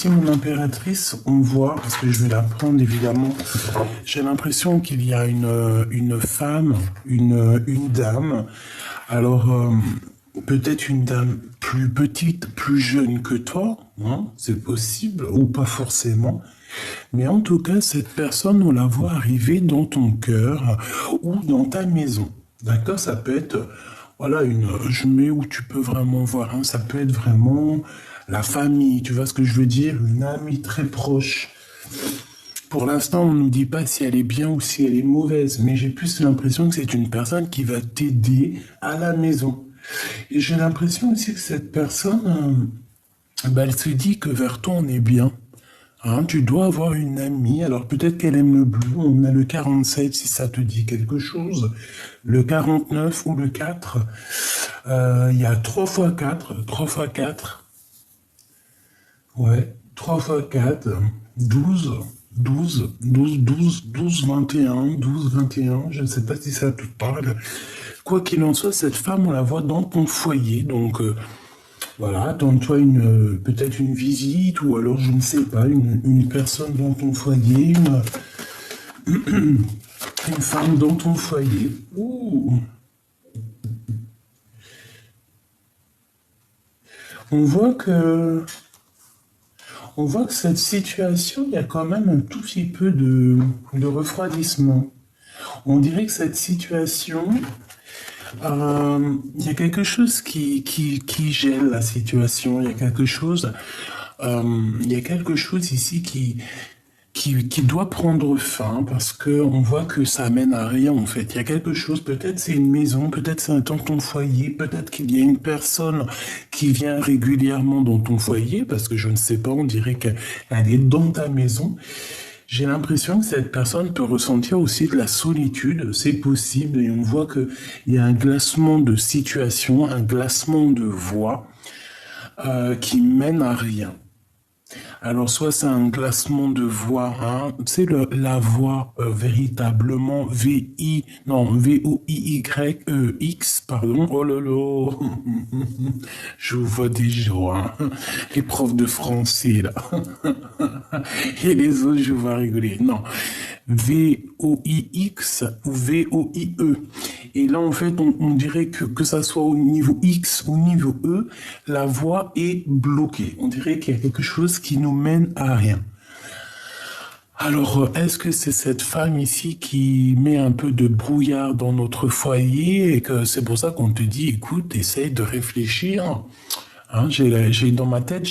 Si mon impératrice, on voit, parce que je vais la prendre évidemment, j'ai l'impression qu'il y a une femme, une dame, alors peut-être une dame plus petite, plus jeune que toi, hein, c'est possible, ou pas forcément, mais en tout cas, cette personne, on la voit arriver dans ton cœur ou dans ta maison. D'accord? Ça peut être, voilà, je mets où tu peux vraiment voir, hein, ça peut être vraiment la famille, tu vois ce que je veux dire? Une amie très proche. Pour l'instant, on ne nous dit pas si elle est bien ou si elle est mauvaise, mais j'ai plus l'impression que c'est une personne qui va t'aider à la maison. Et j'ai l'impression aussi que cette personne, bah, elle se dit que vers toi, on est bien. Hein, tu dois avoir une amie, alors peut-être qu'elle aime le bleu, on a le 47 si ça te dit quelque chose, le 49 ou le 4, il y a 3 fois 4, 3 fois 4, ouais, 3 fois 4, 12, 12, 12, 12, 12, 21, 12, 21, je ne sais pas si ça te parle. Quoi qu'il en soit, cette femme, on la voit dans ton foyer, donc voilà, attends-toi peut-être une visite, ou alors, je ne sais pas, une personne dans ton foyer, une femme dans ton foyer. Ouh. On voit que, on voit que cette situation, il y a quand même un tout petit peu de refroidissement. On dirait que cette situation, il y a quelque chose qui gèle la situation. Il y a quelque chose ici qui doit prendre fin parce que on voit que ça mène à rien en fait. Il y a quelque chose, peut-être c'est une maison, peut-être c'est un temps ton foyer, peut-être qu'il y a une personne qui vient régulièrement dans ton foyer parce que je ne sais pas, on dirait qu'elle est dans ta maison. J'ai l'impression que cette personne peut ressentir aussi de la solitude, c'est possible, et on voit que il y a un glacement de situation, un glacement de voix qui mène à rien. Alors, soit c'est un glacement de voix, hein, c'est la voix véritablement V-O-I-Y-E-X, pardon. Oh là là, je vous vois déjà, hein, les profs de français, là. Et les autres, je vous vois rigoler. Non, V-O-I-X ou V-O-I-E. Et là, en fait, on dirait que ça soit au niveau X ou au niveau E, la voix est bloquée. On dirait qu'il y a quelque chose qui nous mène à rien. Alors, est-ce que c'est cette femme ici qui met un peu de brouillard dans notre foyer et que c'est pour ça qu'on te dit, écoute, essaye de réfléchir. Hein, j'ai dans ma tête,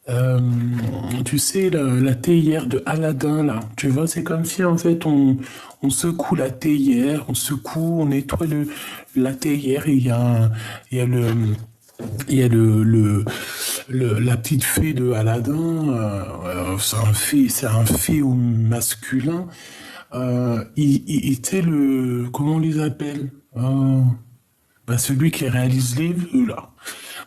euh, tu sais, la théière de Aladdin, là. Tu vois, c'est comme si, en fait, on secoue la théière, on secoue, on nettoie la théière et il y a la petite fée de Aladdin, c'est un fée au masculin. Il était comment on les appelle? Bah, celui qui réalise les vœux, là.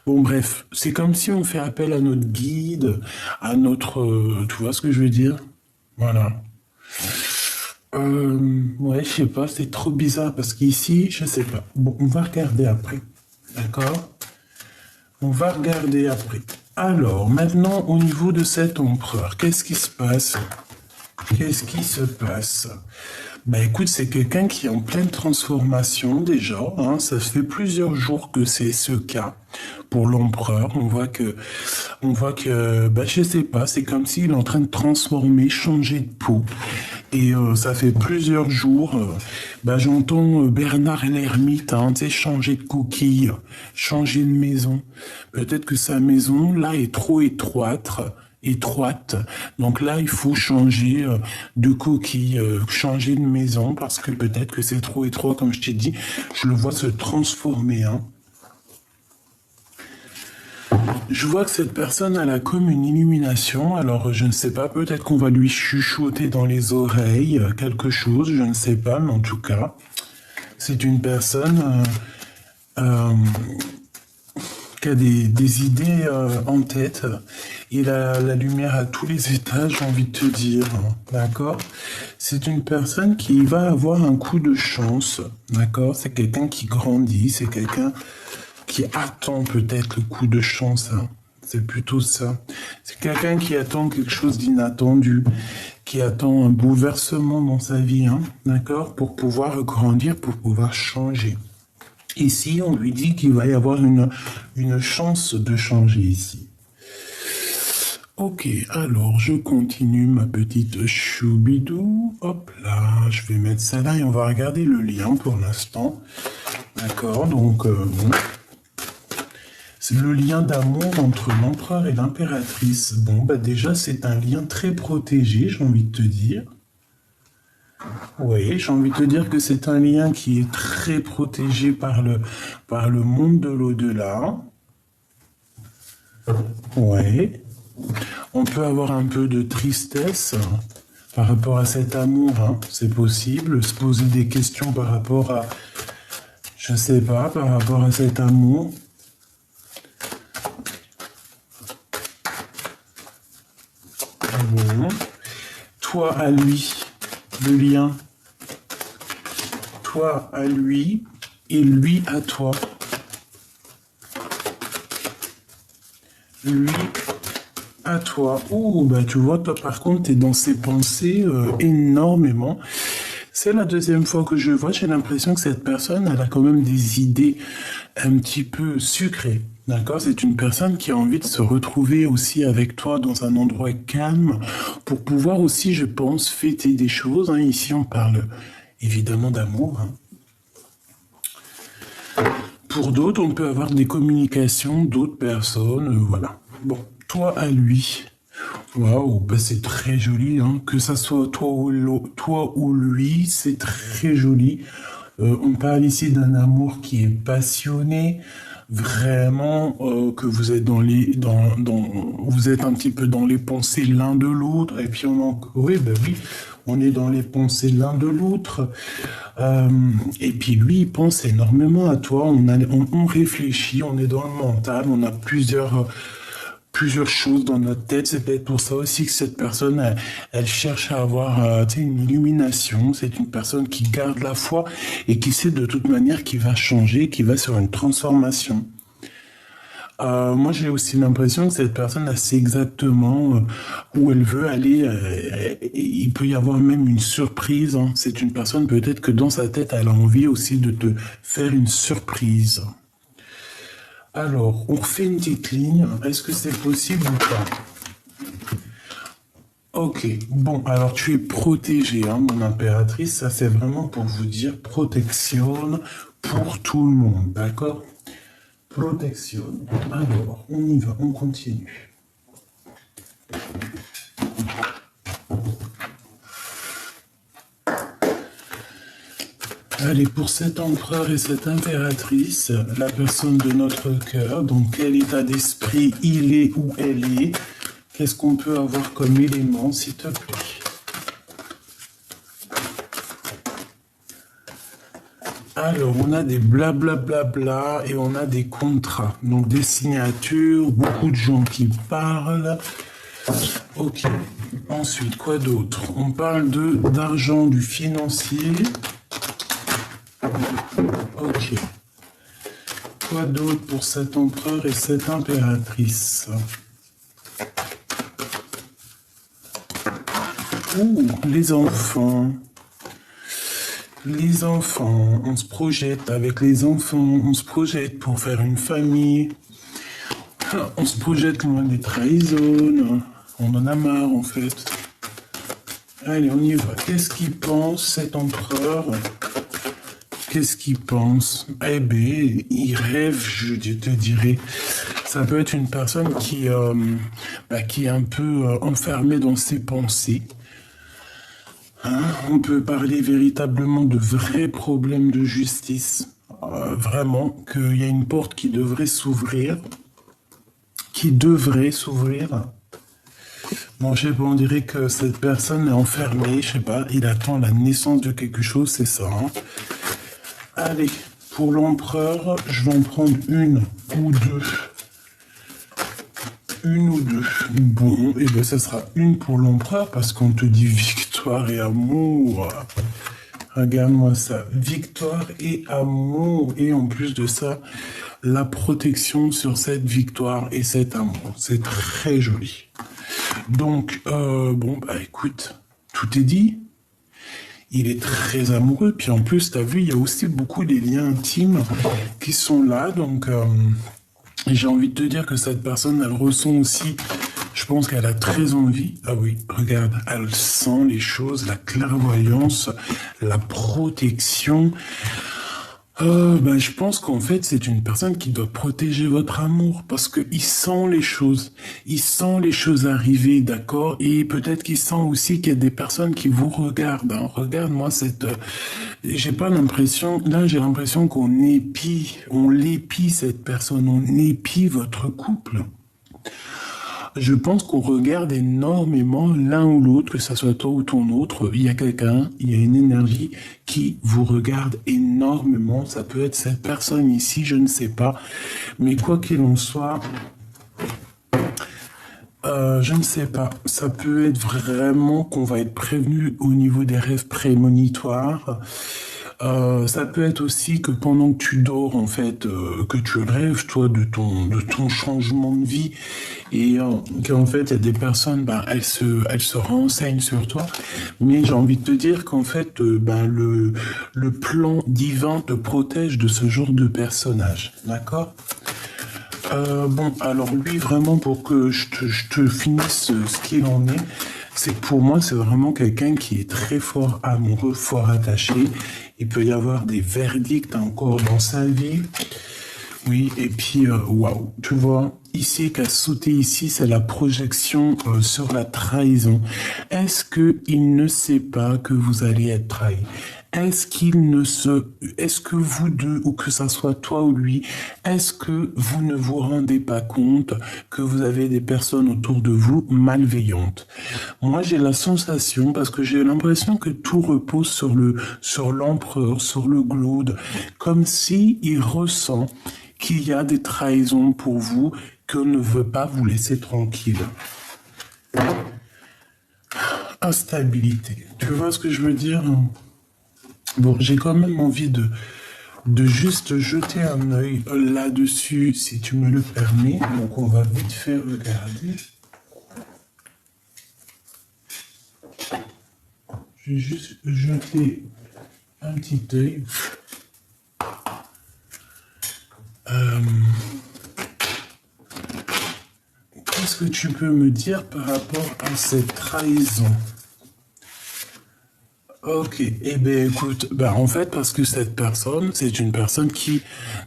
Bon, bref, c'est comme si on fait appel à notre guide, à notre... tu vois ce que je veux dire? Voilà. Ouais, je sais pas, c'est trop bizarre parce qu'ici, je sais pas. Bon, on va regarder après. D'accord? On va regarder après. Alors, maintenant, au niveau de cet empereur, qu'est-ce qui se passe? Qu'est-ce qui se passe? Bah écoute, c'est quelqu'un qui est en pleine transformation déjà, hein. Ça fait plusieurs jours que c'est ce cas pour l'empereur. Bah je sais pas, c'est comme s'il est en train de transformer, changer de peau. Et ça fait plusieurs jours, bah j'entends Bernard l'ermite, hein, tu sais, changer de coquille, changer de maison. Peut-être que sa maison là est trop étroite. Donc là, il faut changer de coquille, changer de maison, parce que peut-être que c'est trop étroit, comme je t'ai dit. Je le vois se transformer. Hein. Je vois que cette personne elle a comme une illumination. Alors, je ne sais pas, peut-être qu'on va lui chuchoter dans les oreilles quelque chose, je ne sais pas, mais en tout cas, c'est une personne qui a des idées en tête. Il a la lumière à tous les étages, j'ai envie de te dire. D'accord? C'est une personne qui va avoir un coup de chance. D'accord? C'est quelqu'un qui grandit, c'est quelqu'un qui attend peut-être le coup de chance. Hein. C'est plutôt ça. C'est quelqu'un qui attend quelque chose d'inattendu, qui attend un bouleversement dans sa vie, hein, d'accord, pour pouvoir grandir, pour pouvoir changer. Ici, on lui dit qu'il va y avoir une chance de changer ici. Ok, alors je continue ma petite choubidou. Hop là, je vais mettre ça là et on va regarder le lien pour l'instant. D'accord, donc bon. C'est le lien d'amour entre l'empereur et l'impératrice. Bon, bah déjà, c'est un lien très protégé, j'ai envie de te dire. Oui, j'ai envie de te dire que c'est un lien qui est très protégé par le monde de l'au-delà. Oui. On peut avoir un peu de tristesse par rapport à cet amour, hein. C'est possible. Se poser des questions par rapport à, je sais pas, par rapport à cet amour. Bon. Toi à lui, le lien. Toi à lui et lui à toi. Lui à toi. Oh, bah tu vois, toi par contre, t'es dans ses pensées énormément. C'est la deuxième fois que je vois, j'ai l'impression que cette personne, elle a quand même des idées un petit peu sucrées. D'accord? C'est une personne qui a envie de se retrouver aussi avec toi dans un endroit calme pour pouvoir aussi, je pense, fêter des choses, hein. Ici, on parle évidemment d'amour, hein. Pour d'autres, on peut avoir des communications d'autres personnes, voilà. Bon, toi à lui. Waouh, bah c'est très joli, hein. Que ça soit toi ou lui, c'est très joli. On parle ici d'un amour qui est passionné, vraiment que vous êtes vous êtes un petit peu dans les pensées l'un de l'autre, et puis oui, ben oui, on est dans les pensées l'un de l'autre. Et puis lui, il pense énormément à toi. On réfléchit, on est dans le mental, on a plusieurs choses dans notre tête. C'est peut-être pour ça aussi que cette personne, elle cherche à avoir une illumination. C'est une personne qui garde la foi et qui sait de toute manière qu'il va changer, qui va sur une transformation. Moi, j'ai aussi l'impression que cette personne, elle sait exactement où elle veut aller. Il peut y avoir même une surprise, hein. C'est une personne, peut-être que dans sa tête, elle a envie aussi de te faire une surprise. Alors, on refait une petite ligne. Est-ce que c'est possible ou pas? Ok, bon, alors tu es protégée, hein, mon impératrice. Ça, c'est vraiment pour vous dire protection pour tout le monde, d'accord? Protection. Alors, on y va, on continue. Allez, pour cet empereur et cette impératrice, la personne de notre cœur, donc quel état d'esprit il est ou elle est, qu'est-ce qu'on peut avoir comme élément, s'il te plaît? Alors, on a des blablabla et on a des contrats, donc des signatures, beaucoup de gens qui parlent. Ok, ensuite, quoi d'autre? On parle d'argent, du financier. Ok. Quoi d'autre pour cet empereur et cette impératrice? Ouh, les enfants. Les enfants, on se projette avec les enfants, on se projette pour faire une famille. On se projette loin des trahisons. On en a marre en fait. Allez, on y va. Qu'est-ce qu'il pense cet empereur? Qu'est-ce qu'il pense? Eh bien, il rêve, je te dirais. Ça peut être une personne qui est un peu enfermée dans ses pensées. Hein, on peut parler véritablement de vrais problèmes de justice. Vraiment, qu'il y a une porte qui devrait s'ouvrir. Qui devrait s'ouvrir. Bon, je sais pas, on dirait que cette personne est enfermée, je sais pas, il attend la naissance de quelque chose, c'est ça, hein. Allez, pour l'empereur, je vais en prendre une ou deux. Une ou deux. Bon, et bien ça sera une pour l'empereur parce qu'on te dit victoire et amour. Regarde-moi ça, victoire et amour. Et en plus de ça, la protection sur cette victoire et cet amour. C'est très joli. Donc, bon, bah écoute, tout est dit. Il est très amoureux. Puis en plus, tu as vu, il y a aussi beaucoup des liens intimes qui sont là. Donc, j'ai envie de te dire que cette personne, elle ressent aussi, je pense qu'elle a très envie. Ah oui, regarde, elle sent les choses, la clairvoyance, la protection. Ben, je pense qu'en fait, c'est une personne qui doit protéger votre amour parce qu'il sent les choses. Il sent les choses arriver, d'accord? Et peut-être qu'il sent aussi qu'il y a des personnes qui vous regardent. Hein. Regarde-moi j'ai pas l'impression... Là, j'ai l'impression on l'épie cette personne, on épie votre couple. Je pense qu'on regarde énormément l'un ou l'autre, que ça soit toi ou ton autre. Il y a quelqu'un, il y a une énergie qui vous regarde énormément. Ça peut être cette personne ici, je ne sais pas. Mais quoi qu'il en soit, je ne sais pas. Ça peut être vraiment qu'on va être prévenu au niveau des rêves prémonitoires. Ça peut être aussi que pendant que tu dors, en fait, que tu rêves, toi, de ton changement de vie, et qu'en fait, il y a des personnes, ben, elles se renseignent sur toi, mais j'ai envie de te dire qu'en fait, ben, le plan divin te protège de ce genre de personnage, d'accord? Bon, alors lui, vraiment, pour que je te finisse ce qu'il en est, c'est que pour moi, c'est vraiment quelqu'un qui est très fort amoureux, fort attaché. Il peut y avoir des verdicts encore dans sa vie. Oui, et puis, waouh, tu vois, ici, qu'a sauté ici, c'est la projection sur la trahison. Est-ce qu'il ne sait pas que vous allez être trahi? Est-ce que vous deux, ou que ça soit toi ou lui, est-ce que vous ne vous rendez pas compte que vous avez des personnes autour de vous malveillantes? Moi, j'ai la sensation, parce que j'ai l'impression que tout repose sur l'empereur, sur le glaude, comme si il ressent qu'il y a des trahisons pour vous, qu'on ne veut pas vous laisser tranquille. Instabilité. Tu vois ce que je veux dire? Bon, j'ai quand même envie de juste jeter un œil là-dessus, si tu me le permets. Donc, on va vite fait regarder. Je vais juste jeter un petit œil. Qu'est-ce que tu peux me dire par rapport à cette trahison? Ok, eh bien écoute, en fait, parce que cette personne, c'est une personne qui,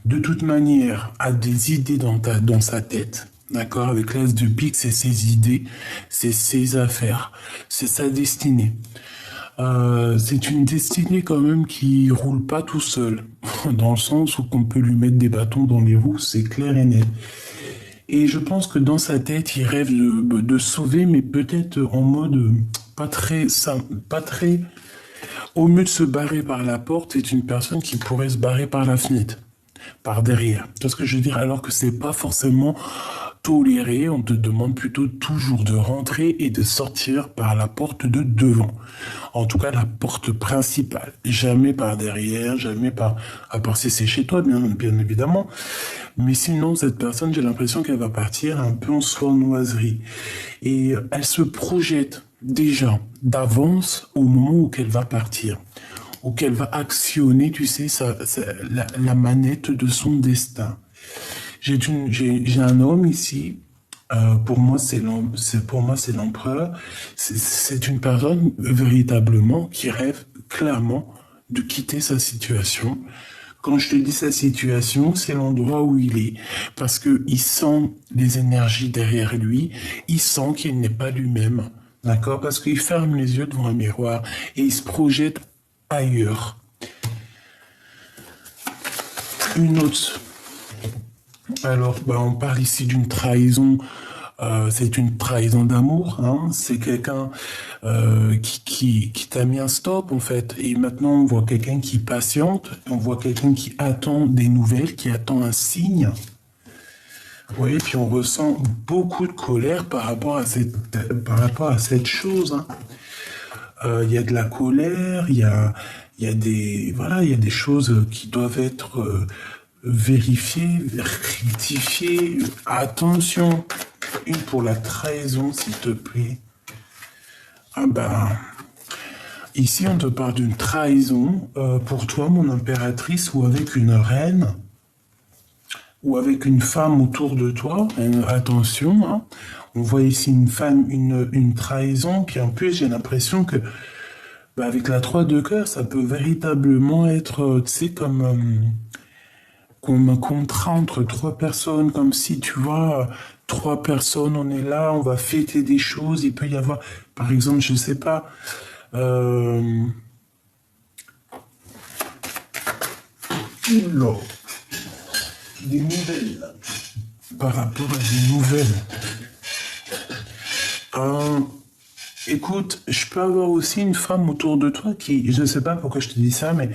de toute manière, a des idées dans sa tête, d'accord? Avec l'as de pique, c'est ses idées, c'est ses affaires, c'est sa destinée. C'est une destinée quand même qui roule pas tout seul, dans le sens où qu'on peut lui mettre des bâtons dans les roues, c'est clair et net. Et je pense que dans sa tête, il rêve de sauver, mais peut-être en mode pas très simple, pas très... Au mieux de se barrer par la porte, c'est une personne qui pourrait se barrer par la fenêtre, par derrière. Tu vois ce que je veux dire? Alors que c'est pas forcément toléré, on te demande plutôt toujours de rentrer et de sortir par la porte de devant. En tout cas, la porte principale. Jamais par derrière, jamais par... À part si c'est chez toi, bien évidemment. Mais sinon, cette personne, j'ai l'impression qu'elle va partir un peu en sournoiserie. Et elle se projette déjà d'avance au moment où qu'elle va partir, où qu'elle va actionner, tu sais, la manette de son destin. J'ai un homme ici, pour moi c'est l'empereur, c'est une personne véritablement qui rêve clairement de quitter sa situation. Quand je te dis sa situation, c'est l'endroit où il est. Parce que il sent les énergies derrière lui, il sent qu'il n'est pas lui-même. D'accord? Parce qu'il ferme les yeux devant un miroir et il se projette ailleurs. Une autre. Alors, on parle ici d'une trahison. C'est une trahison d'amour. Hein? C'est quelqu'un qui t'a mis un stop, en fait. Et maintenant, on voit quelqu'un qui patiente. On voit quelqu'un qui attend des nouvelles, qui attend un signe. Oui, puis on ressent beaucoup de colère par rapport à cette chose. Hein. Il y a de la colère, il y a des choses qui doivent être vérifier, rectifier. Attention, une pour la trahison, s'il te plaît. Ah ben, ici on te parle d'une trahison pour toi, mon impératrice, ou avec une reine, ou avec une femme autour de toi. Attention, hein. On voit ici une femme, une trahison, puis en plus j'ai l'impression que avec la 3 de cœur, ça peut véritablement être, tu sais, comme un contrat entre 3 personnes, comme si, tu vois, 3 personnes, on est là, on va fêter des choses, il peut y avoir, par exemple, je sais pas, oula, des nouvelles, par rapport à des nouvelles. Écoute, je peux avoir aussi une femme autour de toi qui, je ne sais pas pourquoi je te dis ça, mais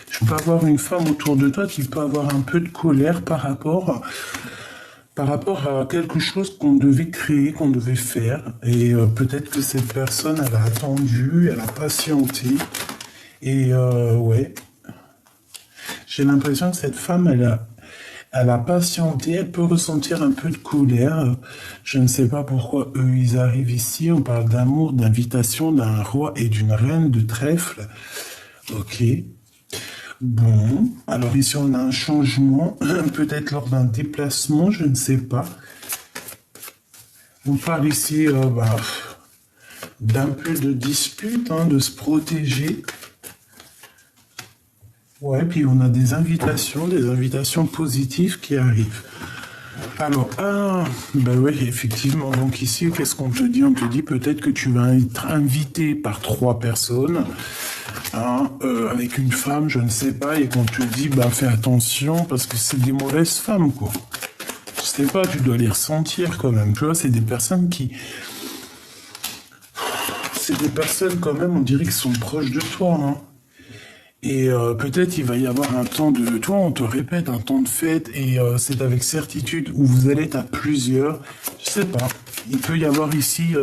je peux avoir une femme autour de toi qui peut avoir un peu de colère par rapport à quelque chose qu'on devait créer, qu'on devait faire. Et peut-être que cette personne, elle a attendu, elle a patienté. Et ouais, j'ai l'impression que cette femme, elle a patienté, elle peut ressentir un peu de colère. Je ne sais pas pourquoi eux, ils arrivent ici. On parle d'amour, d'invitation d'un roi et d'une reine de trèfle. Ok. Bon. Alors ici, on a un changement. Peut-être lors d'un déplacement, je ne sais pas. On parle ici d'un peu de dispute, hein, de se protéger. Ouais, puis on a des invitations positives qui arrivent. Alors, ben oui, effectivement, donc ici, qu'est-ce qu'on te dit? On te dit peut-être que tu vas être invité par 3 personnes, hein, avec une femme, je ne sais pas, et qu'on te dit, fais attention, parce que c'est des mauvaises femmes, quoi. Je sais pas, tu dois les ressentir quand même, tu vois, c'est des personnes quand même, on dirait qu'ils sont proches de toi, hein. Et peut-être il va y avoir un temps de... Toi, on te répète, un temps de fête, et c'est avec certitude où vous allez être à plusieurs. Je sais pas. Il peut y avoir ici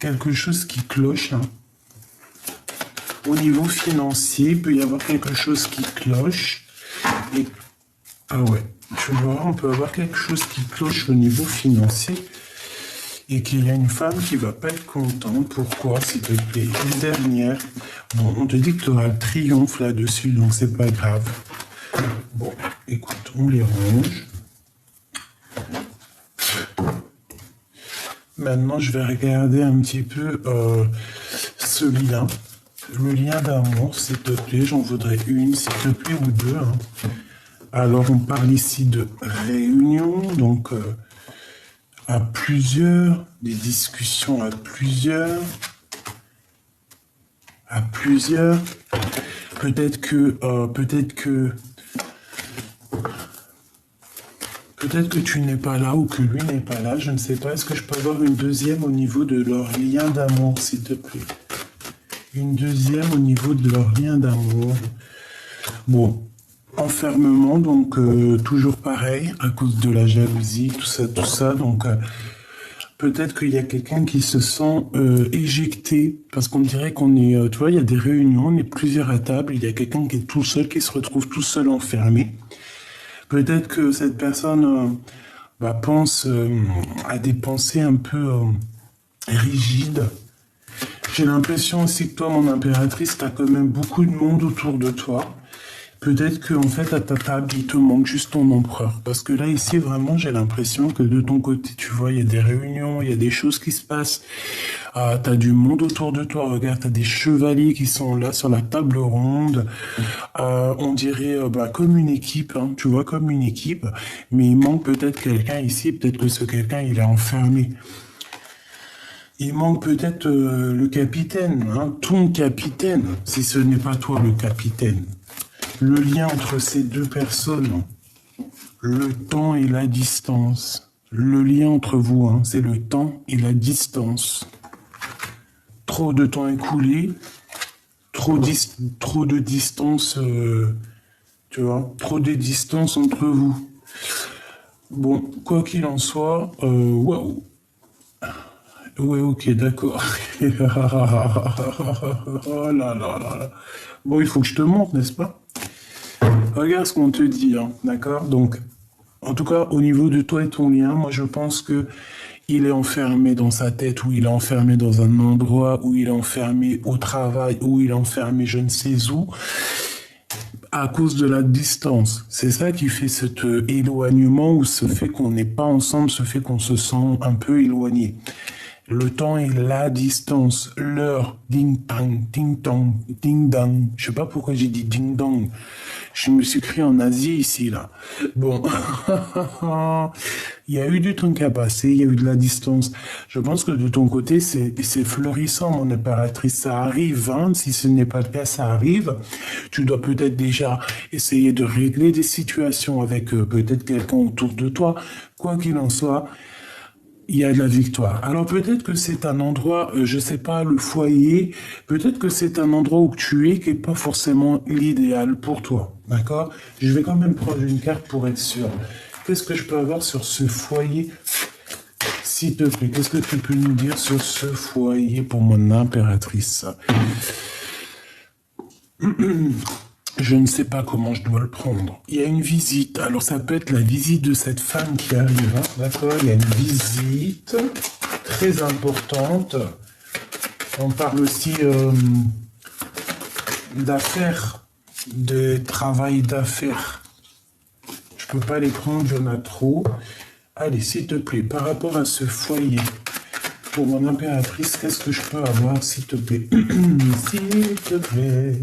quelque chose qui cloche, hein. Au niveau financier, il peut y avoir quelque chose qui cloche. Et... Ah ouais, tu vois, on peut avoir quelque chose qui cloche au niveau financier. Et qu'il y a une femme qui va pas être contente. Pourquoi, s'il te plaît? Une dernière. Bon, on te dit que tu auras le triomphe là-dessus, donc c'est pas grave. Bon, écoute, on les range. Maintenant, je vais regarder un petit peu ce lien. Le lien d'amour, s'il te plaît. J'en voudrais une, s'il te plaît, ou deux, hein. Alors, on parle ici de réunion, donc... à plusieurs, des discussions à plusieurs, peut-être que tu n'es pas là ou que lui n'est pas là, je ne sais pas. Est-ce que je peux avoir une deuxième au niveau de leur lien d'amour, s'il te plaît? Une deuxième au niveau de leur lien d'amour. Bon. Enfermement, donc toujours pareil, à cause de la jalousie, tout ça, donc peut-être qu'il y a quelqu'un qui se sent éjecté, parce qu'on dirait qu'on est, tu vois, il y a des réunions, on est plusieurs à table, il y a quelqu'un qui est tout seul, qui se retrouve tout seul enfermé. Peut-être que cette personne pense à des pensées un peu rigides. J'ai l'impression aussi que toi, mon impératrice, t'as quand même beaucoup de monde autour de toi. Peut-être qu'en fait, à ta table, il te manque juste ton empereur. Parce que là, ici, vraiment, j'ai l'impression que de ton côté, tu vois, il y a des réunions, il y a des choses qui se passent. T'as du monde autour de toi. Regarde, t'as des chevaliers qui sont là sur la table ronde. On dirait comme une équipe, hein, tu vois, comme une équipe. Mais il manque peut-être quelqu'un ici. Peut-être que ce quelqu'un, il est enfermé. Il manque peut-être le capitaine, hein, ton capitaine, si ce n'est pas toi le capitaine. Le lien entre ces 2 personnes, le temps et la distance. Le lien entre vous, hein, c'est le temps et la distance. Trop de temps écoulé, trop de distance, tu vois, trop de distance entre vous. Bon, quoi qu'il en soit, waouh. Ouais, ok, d'accord. Oh là là là là. Bon, il faut que je te montre, n'est-ce pas? regarde ce qu'on te dit, hein, d'accord? Donc, en tout cas, au niveau de toi et ton lien, moi je pense que il est enfermé dans sa tête, ou il est enfermé dans un endroit, ou il est enfermé au travail, ou il est enfermé je ne sais où, à cause de la distance. C'est ça qui fait cet éloignement, ou ce fait qu'on n'est pas ensemble, ce fait qu'on se sent un peu éloigné. Le temps et la distance, l'heure, ding-tang, ding-tong, ding-dang. Je sais pas pourquoi j'ai dit ding-dong. Je me suis crié en Asie ici, là. Bon. Il y a eu du temps qui a passé, il y a eu de la distance. Je pense que de ton côté, c'est florissant, mon impératrice. Ça arrive, hein. Si ce n'est pas le cas, ça arrive. Tu dois peut-être déjà essayer de régler des situations avec peut-être quelqu'un autour de toi. Quoi qu'il en soit, il y a de la victoire. Alors peut-être que c'est un endroit, je sais pas, le foyer, peut-être que c'est un endroit où tu es qui est pas forcément l'idéal pour toi, d'accord? Je vais quand même prendre une carte pour être sûr. Qu'est-ce que je peux avoir sur ce foyer, s'il te plaît? Qu'est-ce que tu peux nous dire sur ce foyer pour mon impératrice? Je ne sais pas comment je dois le prendre. Il y a une visite. Alors, ça peut être la visite de cette femme qui arrive. Hein, d'accord? Il y a une visite très importante. On parle aussi d'affaires, de travail d'affaires. Je peux pas les prendre, il y en a trop. Allez, s'il te plaît, par rapport à ce foyer, pour mon impératrice, qu'est-ce que je peux avoir, s'il te plaît? S'il te plaît.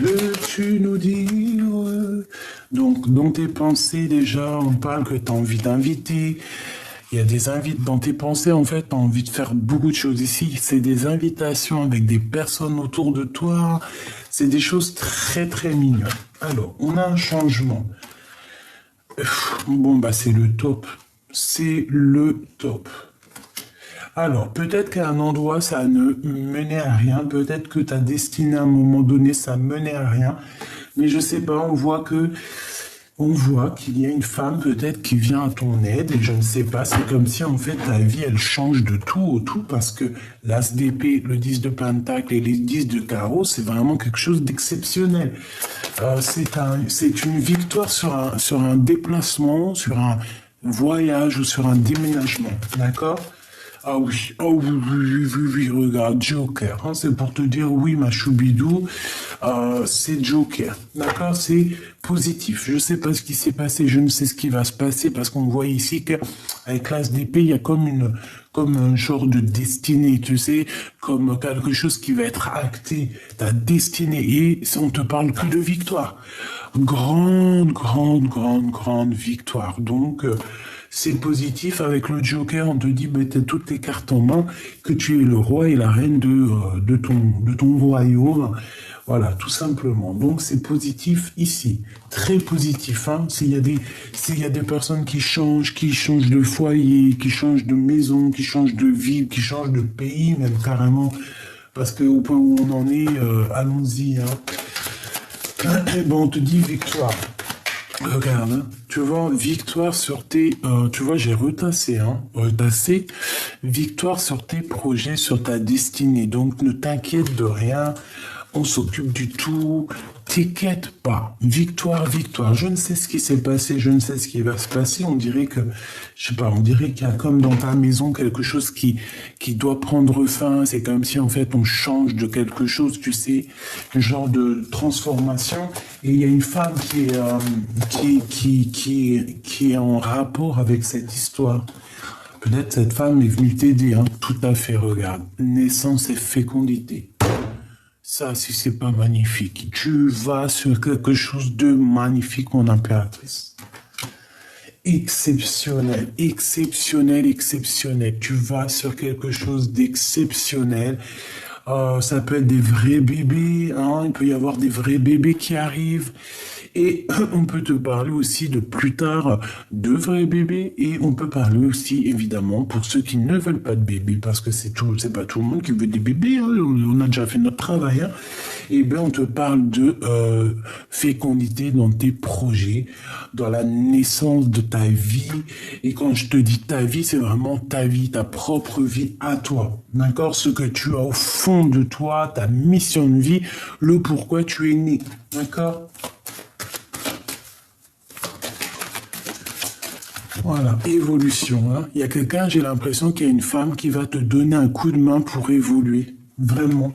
Veux-tu nous dire? Donc, dans tes pensées, déjà, on parle que tu as envie d'inviter. Il y a des invites dans tes pensées, en fait, tu as envie de faire beaucoup de choses ici. C'est des invitations avec des personnes autour de toi. C'est des choses très, très mignonnes. Alors, on a un changement. Bon, bah, c'est le top. C'est le top. Alors, peut-être qu'à un endroit, ça ne menait à rien. Peut-être que ta destinée, à un moment donné, ça menait à rien. Mais je sais pas, on voit qu'il y a une femme, peut-être, qui vient à ton aide. Et je ne sais pas, c'est comme si, en fait, ta vie, elle change de tout au tout. Parce que l'as d'épée, le 10 de pentacle et les 10 de carreau, c'est vraiment quelque chose d'exceptionnel. C'est une victoire sur un déplacement, sur un voyage ou sur un déménagement. D'accord? Ah oui, oh oui, oui, oui, oui, regarde, Joker, hein, c'est pour te dire, oui, ma choubidou, c'est Joker, d'accord, c'est positif. Je sais pas ce qui s'est passé, je ne sais ce qui va se passer, parce qu'on voit ici qu'avec l'as d'épée, il y a comme un genre de destinée, tu sais, comme quelque chose qui va être acté, ta destinée, et on te parle que de victoire. Grande, grande, grande, grande victoire. Donc, c'est positif. Avec le Joker, on te dit, ben, t'as toutes tes cartes en main, que tu es le roi et la reine de ton royaume. Voilà, tout simplement. Donc, c'est positif ici. Très positif, hein. S'il y a des personnes qui changent de foyer, qui changent de maison, qui changent de ville, qui changent de pays, même carrément. Parce que au point où on en est, allons-y, hein. Et bon, on te dit victoire. Regarde, hein, tu vois, victoire sur tes... tu vois, j'ai retassé, victoire sur tes projets, sur ta destinée. Donc, ne t'inquiète de rien, on s'occupe du tout, t'inquiète pas. Victoire, victoire. Je ne sais ce qui s'est passé, je ne sais ce qui va se passer. On dirait que, je sais pas, on dirait qu'il y a comme dans ta maison quelque chose qui doit prendre fin. C'est comme si, en fait, on change de quelque chose, tu sais, un genre de transformation. Et il y a une femme qui est en rapport avec cette histoire. Peut-être cette femme est venue t'aider, hein. Tout à fait, regarde. Naissance et fécondité. Ça, si c'est pas magnifique, tu vas sur quelque chose de magnifique, mon impératrice. Exceptionnel, exceptionnel, exceptionnel. Tu vas sur quelque chose d'exceptionnel. Ça peut être des vrais bébés, hein. Il peut y avoir des vrais bébés qui arrivent. Et on peut te parler aussi de plus tard de vrais bébés. Et on peut parler aussi, évidemment, pour ceux qui ne veulent pas de bébés, parce que c'est pas tout le monde qui veut des bébés, hein. On a déjà fait notre travail, hein. Et bien, on te parle de fécondité dans tes projets, dans la naissance de ta vie. Et quand je te dis ta vie, c'est vraiment ta vie, ta propre vie à toi. D'accord? Ce que tu as au fond de toi, ta mission de vie, le pourquoi tu es né. D'accord? Voilà, évolution. Hein. Il y a quelqu'un, j'ai l'impression qu'il y a une femme qui va te donner un coup de main pour évoluer. Vraiment.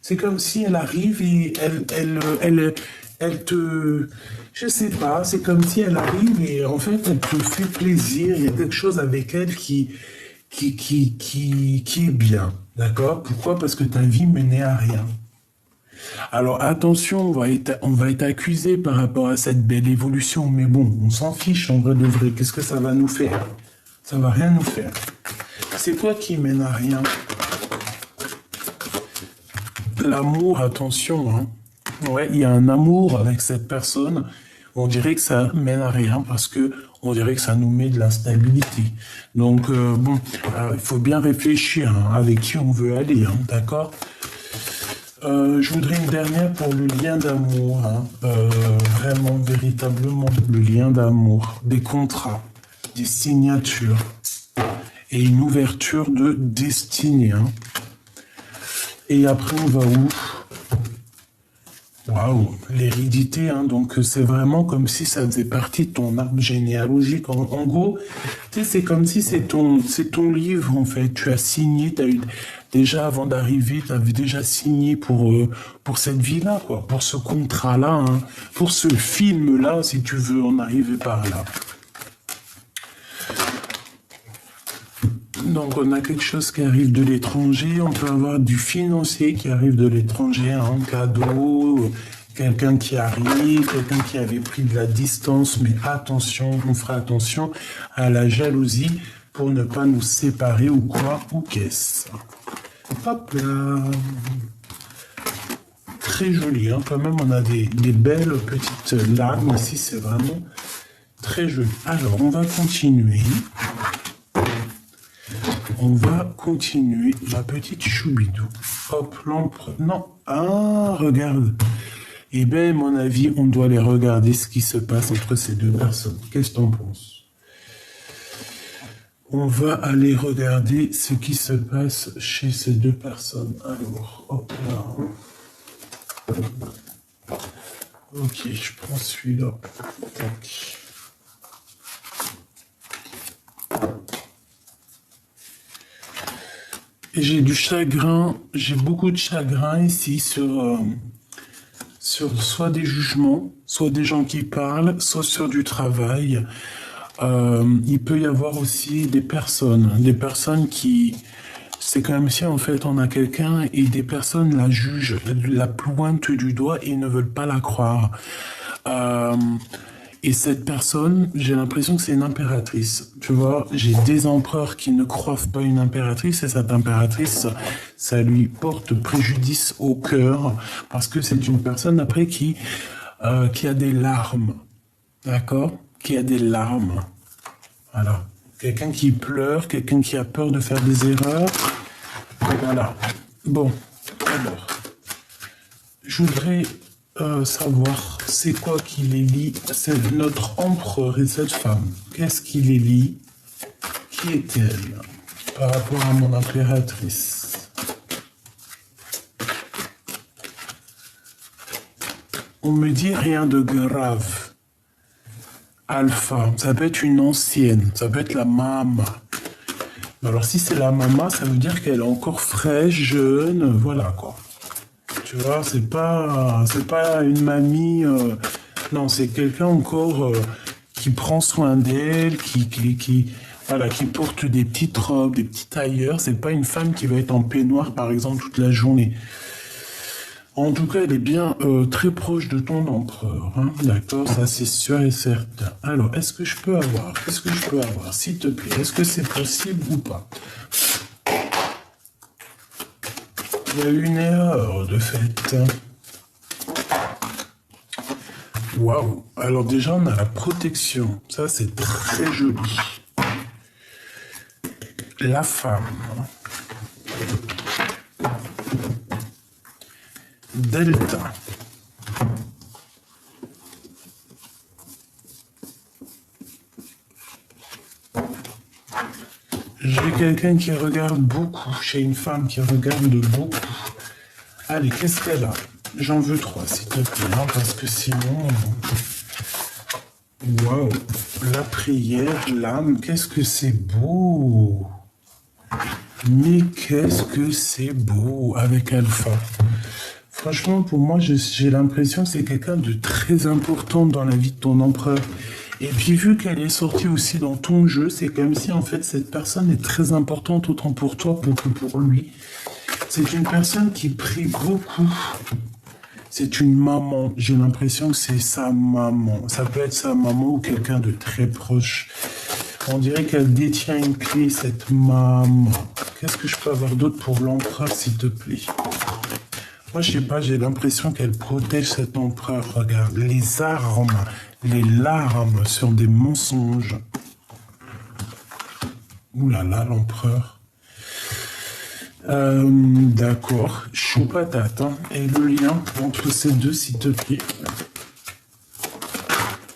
C'est comme si elle arrive et elle te... Je sais pas, c'est comme si elle arrive et en fait, elle te fait plaisir. Il y a quelque chose avec elle qui est bien. D'accord? Pourquoi? Parce que ta vie menait à rien. Alors attention, on va être accusé par rapport à cette belle évolution, mais bon, on s'en fiche en vrai de vrai. Qu'est-ce que ça va nous faire? Ça va rien nous faire. C'est quoi qui mène à rien? L'amour, attention, hein. Ouais, il y a un amour avec cette personne. On dirait que ça mène à rien parce que on dirait que ça nous met de l'instabilité. Donc bon, il faut bien réfléchir hein, avec qui on veut aller, hein, d'accord? Je voudrais une dernière pour le lien d'amour, hein. Vraiment, véritablement, le lien d'amour, des contrats, des signatures et une ouverture de destinée. Hein. Et après, on va où? Waouh, l'hérédité, hein, donc c'est vraiment comme si ça faisait partie de ton arbre généalogique. En gros, tu sais, c'est comme si c'est ton livre, en fait. Tu as signé, déjà avant d'arriver, tu avais déjà signé pour cette vie-là, quoi, pour ce contrat-là, hein, pour ce film-là, si tu veux en arriver par là. Donc on a quelque chose qui arrive de l'étranger, on peut avoir du financier qui arrive de l'étranger, un cadeau, quelqu'un qui arrive, quelqu'un qui avait pris de la distance, mais attention, on fera attention à la jalousie pour ne pas nous séparer ou quoi, ou qu'est-ce. Hop là. Très joli, hein, quand même on a des belles petites larmes ici, c'est vraiment très joli. Alors on va continuer. On va continuer la petite choubidou. Hop, l'empereur. Non. Ah, regarde. Eh bien, à mon avis, on doit aller regarder ce qui se passe entre ces deux personnes. Qu'est-ce que t'en penses? On va aller regarder ce qui se passe chez ces deux personnes. Alors, hop là. Ok, je prends celui-là. Tac. Et j'ai du chagrin, j'ai beaucoup de chagrin ici sur soit des jugements, soit des gens qui parlent, soit sur du travail. Il peut y avoir aussi des personnes qui... C'est comme si en fait on a quelqu'un et des personnes la jugent, la pointent du doigt et ne veulent pas la croire. Et cette personne, j'ai l'impression que c'est une impératrice. Tu vois, j'ai des empereurs qui ne croient pas une impératrice et cette impératrice, ça lui porte préjudice au cœur parce que c'est une personne après qui a des larmes. D'accord? Qui a des larmes. Voilà. Quelqu'un qui pleure, quelqu'un qui a peur de faire des erreurs. Voilà. Bon, alors, je voudrais savoir c'est quoi qui les lie. C'est notre empereur et cette femme. Qu'est-ce qui les lie? Qui est-elle par rapport à mon impératrice? On me dit rien de grave. Alpha, ça peut être une ancienne, ça peut être la maman. Alors si c'est la maman, ça veut dire qu'elle est encore fraîche, jeune, voilà quoi. Tu vois, c'est pas une mamie. Non, c'est quelqu'un encore qui prend soin d'elle, voilà, qui porte des petites robes, des petits tailleurs. C'est pas une femme qui va être en peignoir, par exemple, toute la journée. En tout cas, elle est bien très proche de ton empereur. Hein, d'accord, ça c'est sûr et certain. Alors, qu'est-ce que je peux avoir, s'il te plaît? Est-ce que c'est possible ou pas? Il y a une erreur de fait. Waouh. Alors déjà, on a la protection. Ça, c'est très joli. La femme. Delta. J'ai quelqu'un qui regarde beaucoup. J'ai une femme qui regarde beaucoup. Allez, qu'est-ce qu'elle a? J'en veux 3, s'il te plaît, hein, parce que sinon... Waouh, la prière, l'âme, qu'est-ce que c'est beau! Mais qu'est-ce que c'est beau avec Alpha. Franchement, pour moi, j'ai l'impression que c'est quelqu'un de très important dans la vie de ton empereur. Et puis, vu qu'elle est sortie aussi dans ton jeu, c'est comme si, en fait, cette personne est très importante autant pour toi que pour lui. C'est une personne qui prie beaucoup. C'est une maman. J'ai l'impression que c'est sa maman. Ça peut être sa maman ou quelqu'un de très proche. On dirait qu'elle détient une clé, cette maman. Qu'est-ce que je peux avoir d'autre pour l'empereur, s'il te plaît? Moi, je sais pas, j'ai l'impression qu'elle protège cet empereur. Regarde, les armes, les larmes sur des mensonges. Ouh là là, l'empereur. D'accord, chaud patate. Hein. Et le lien entre ces deux, s'il te plaît.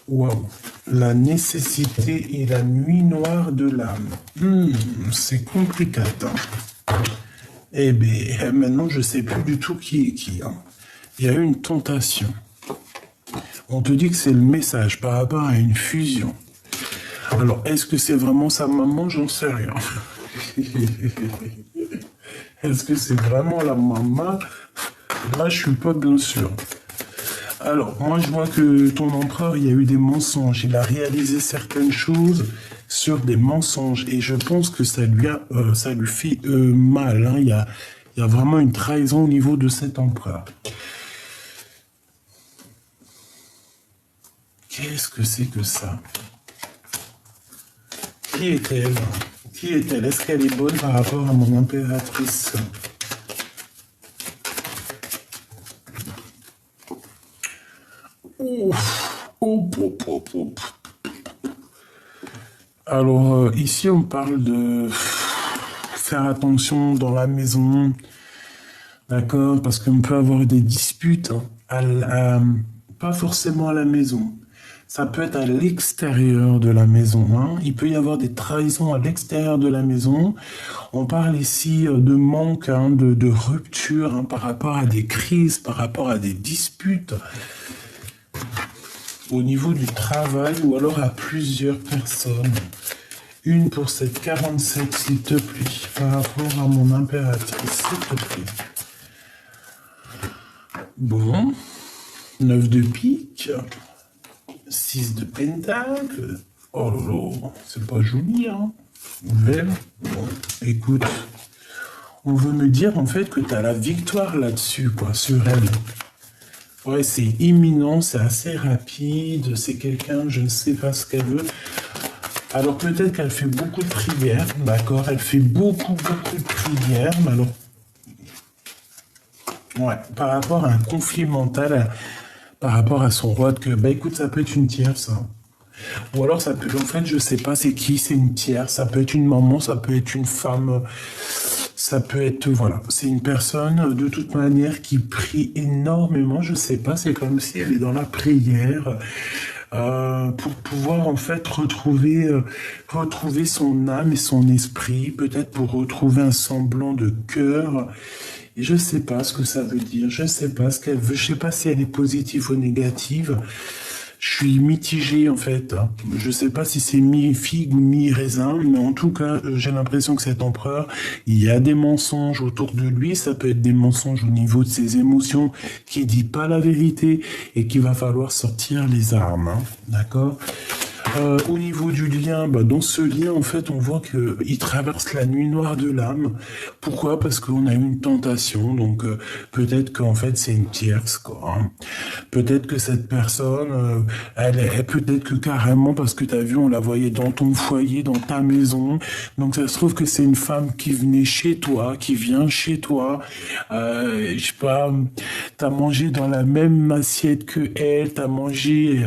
Waouh. La nécessité et la nuit noire de l'âme. C'est compliqué. Hein. Eh bien, maintenant, je sais plus du tout qui est qui. Hein. Il y a eu une tentation. On te dit que c'est le message par rapport à une fusion. Alors, est-ce que c'est vraiment sa maman? J'en sais rien. Est-ce que c'est vraiment la maman? Là, je suis pas bien sûr. Alors, moi, je vois que ton empereur, il y a eu des mensonges. Il a réalisé certaines choses sur des mensonges. Et je pense que ça lui fait mal. Hein. Il y a vraiment une trahison au niveau de cet empereur. Qu'est-ce que c'est que ça? Qui est-elle? Qui est-elle? Est-ce qu'elle est bonne par rapport à mon impératrice? Ouf. Oh, oh, oh, oh. Alors, ici, on parle de faire attention dans la maison, d'accord? Parce qu'on peut avoir des disputes, pas forcément à la maison. Ça peut être à l'extérieur de la maison. Hein. Il peut y avoir des trahisons à l'extérieur de la maison. On parle ici de manque, hein, de rupture hein, par rapport à des crises, par rapport à des disputes au niveau du travail ou alors à plusieurs personnes. Une pour cette 47, s'il te plaît, par rapport à mon impératrice, s'il te plaît. Bon, 9 de pique. 6 de pentacle. Oh là là, c'est pas joli, hein. Belle. Bon, écoute, on veut me dire en fait que tu as la victoire là-dessus, quoi, sur elle. Ouais, c'est imminent, c'est assez rapide, c'est quelqu'un, je ne sais pas ce qu'elle veut. Alors peut-être qu'elle fait beaucoup de prières, d'accord, elle fait beaucoup de prières, mais alors... Ouais, par rapport à un conflit mental, par rapport à son roi de cœur, bah écoute, ça peut être une tierce, hein. Ou alors ça peut, en fait, je sais pas c'est qui, c'est une tierce, ça peut être une maman, ça peut être une femme, ça peut être, voilà, c'est une personne de toute manière qui prie énormément, je sais pas, c'est comme si elle est dans la prière pour pouvoir en fait retrouver son âme et son esprit, peut-être pour retrouver un semblant de cœur. Et je sais pas ce que ça veut dire, je sais pas ce qu'elle veut, je sais pas si elle est positive ou négative. Je suis mitigé en fait. Hein. Je sais pas si c'est mi-figue ou mi-raisin, mais en tout cas, j'ai l'impression que cet empereur, il y a des mensonges autour de lui. Ça peut être des mensonges au niveau de ses émotions, qui dit pas la vérité et qu'il va falloir sortir les armes. Hein. D'accord? Au niveau du lien, bah, dans ce lien, en fait, on voit qu'il traverse la nuit noire de l'âme. Pourquoi? Parce qu'on a eu une tentation, donc peut-être qu'en fait c'est une tierce, quoi. Hein. Peut-être que cette personne, peut-être que carrément, parce que t'as vu, on la voyait dans ton foyer, dans ta maison. Donc ça se trouve que c'est une femme qui venait chez toi, qui vient chez toi. Je sais pas, t'as mangé dans la même assiette que elle, t'as mangé,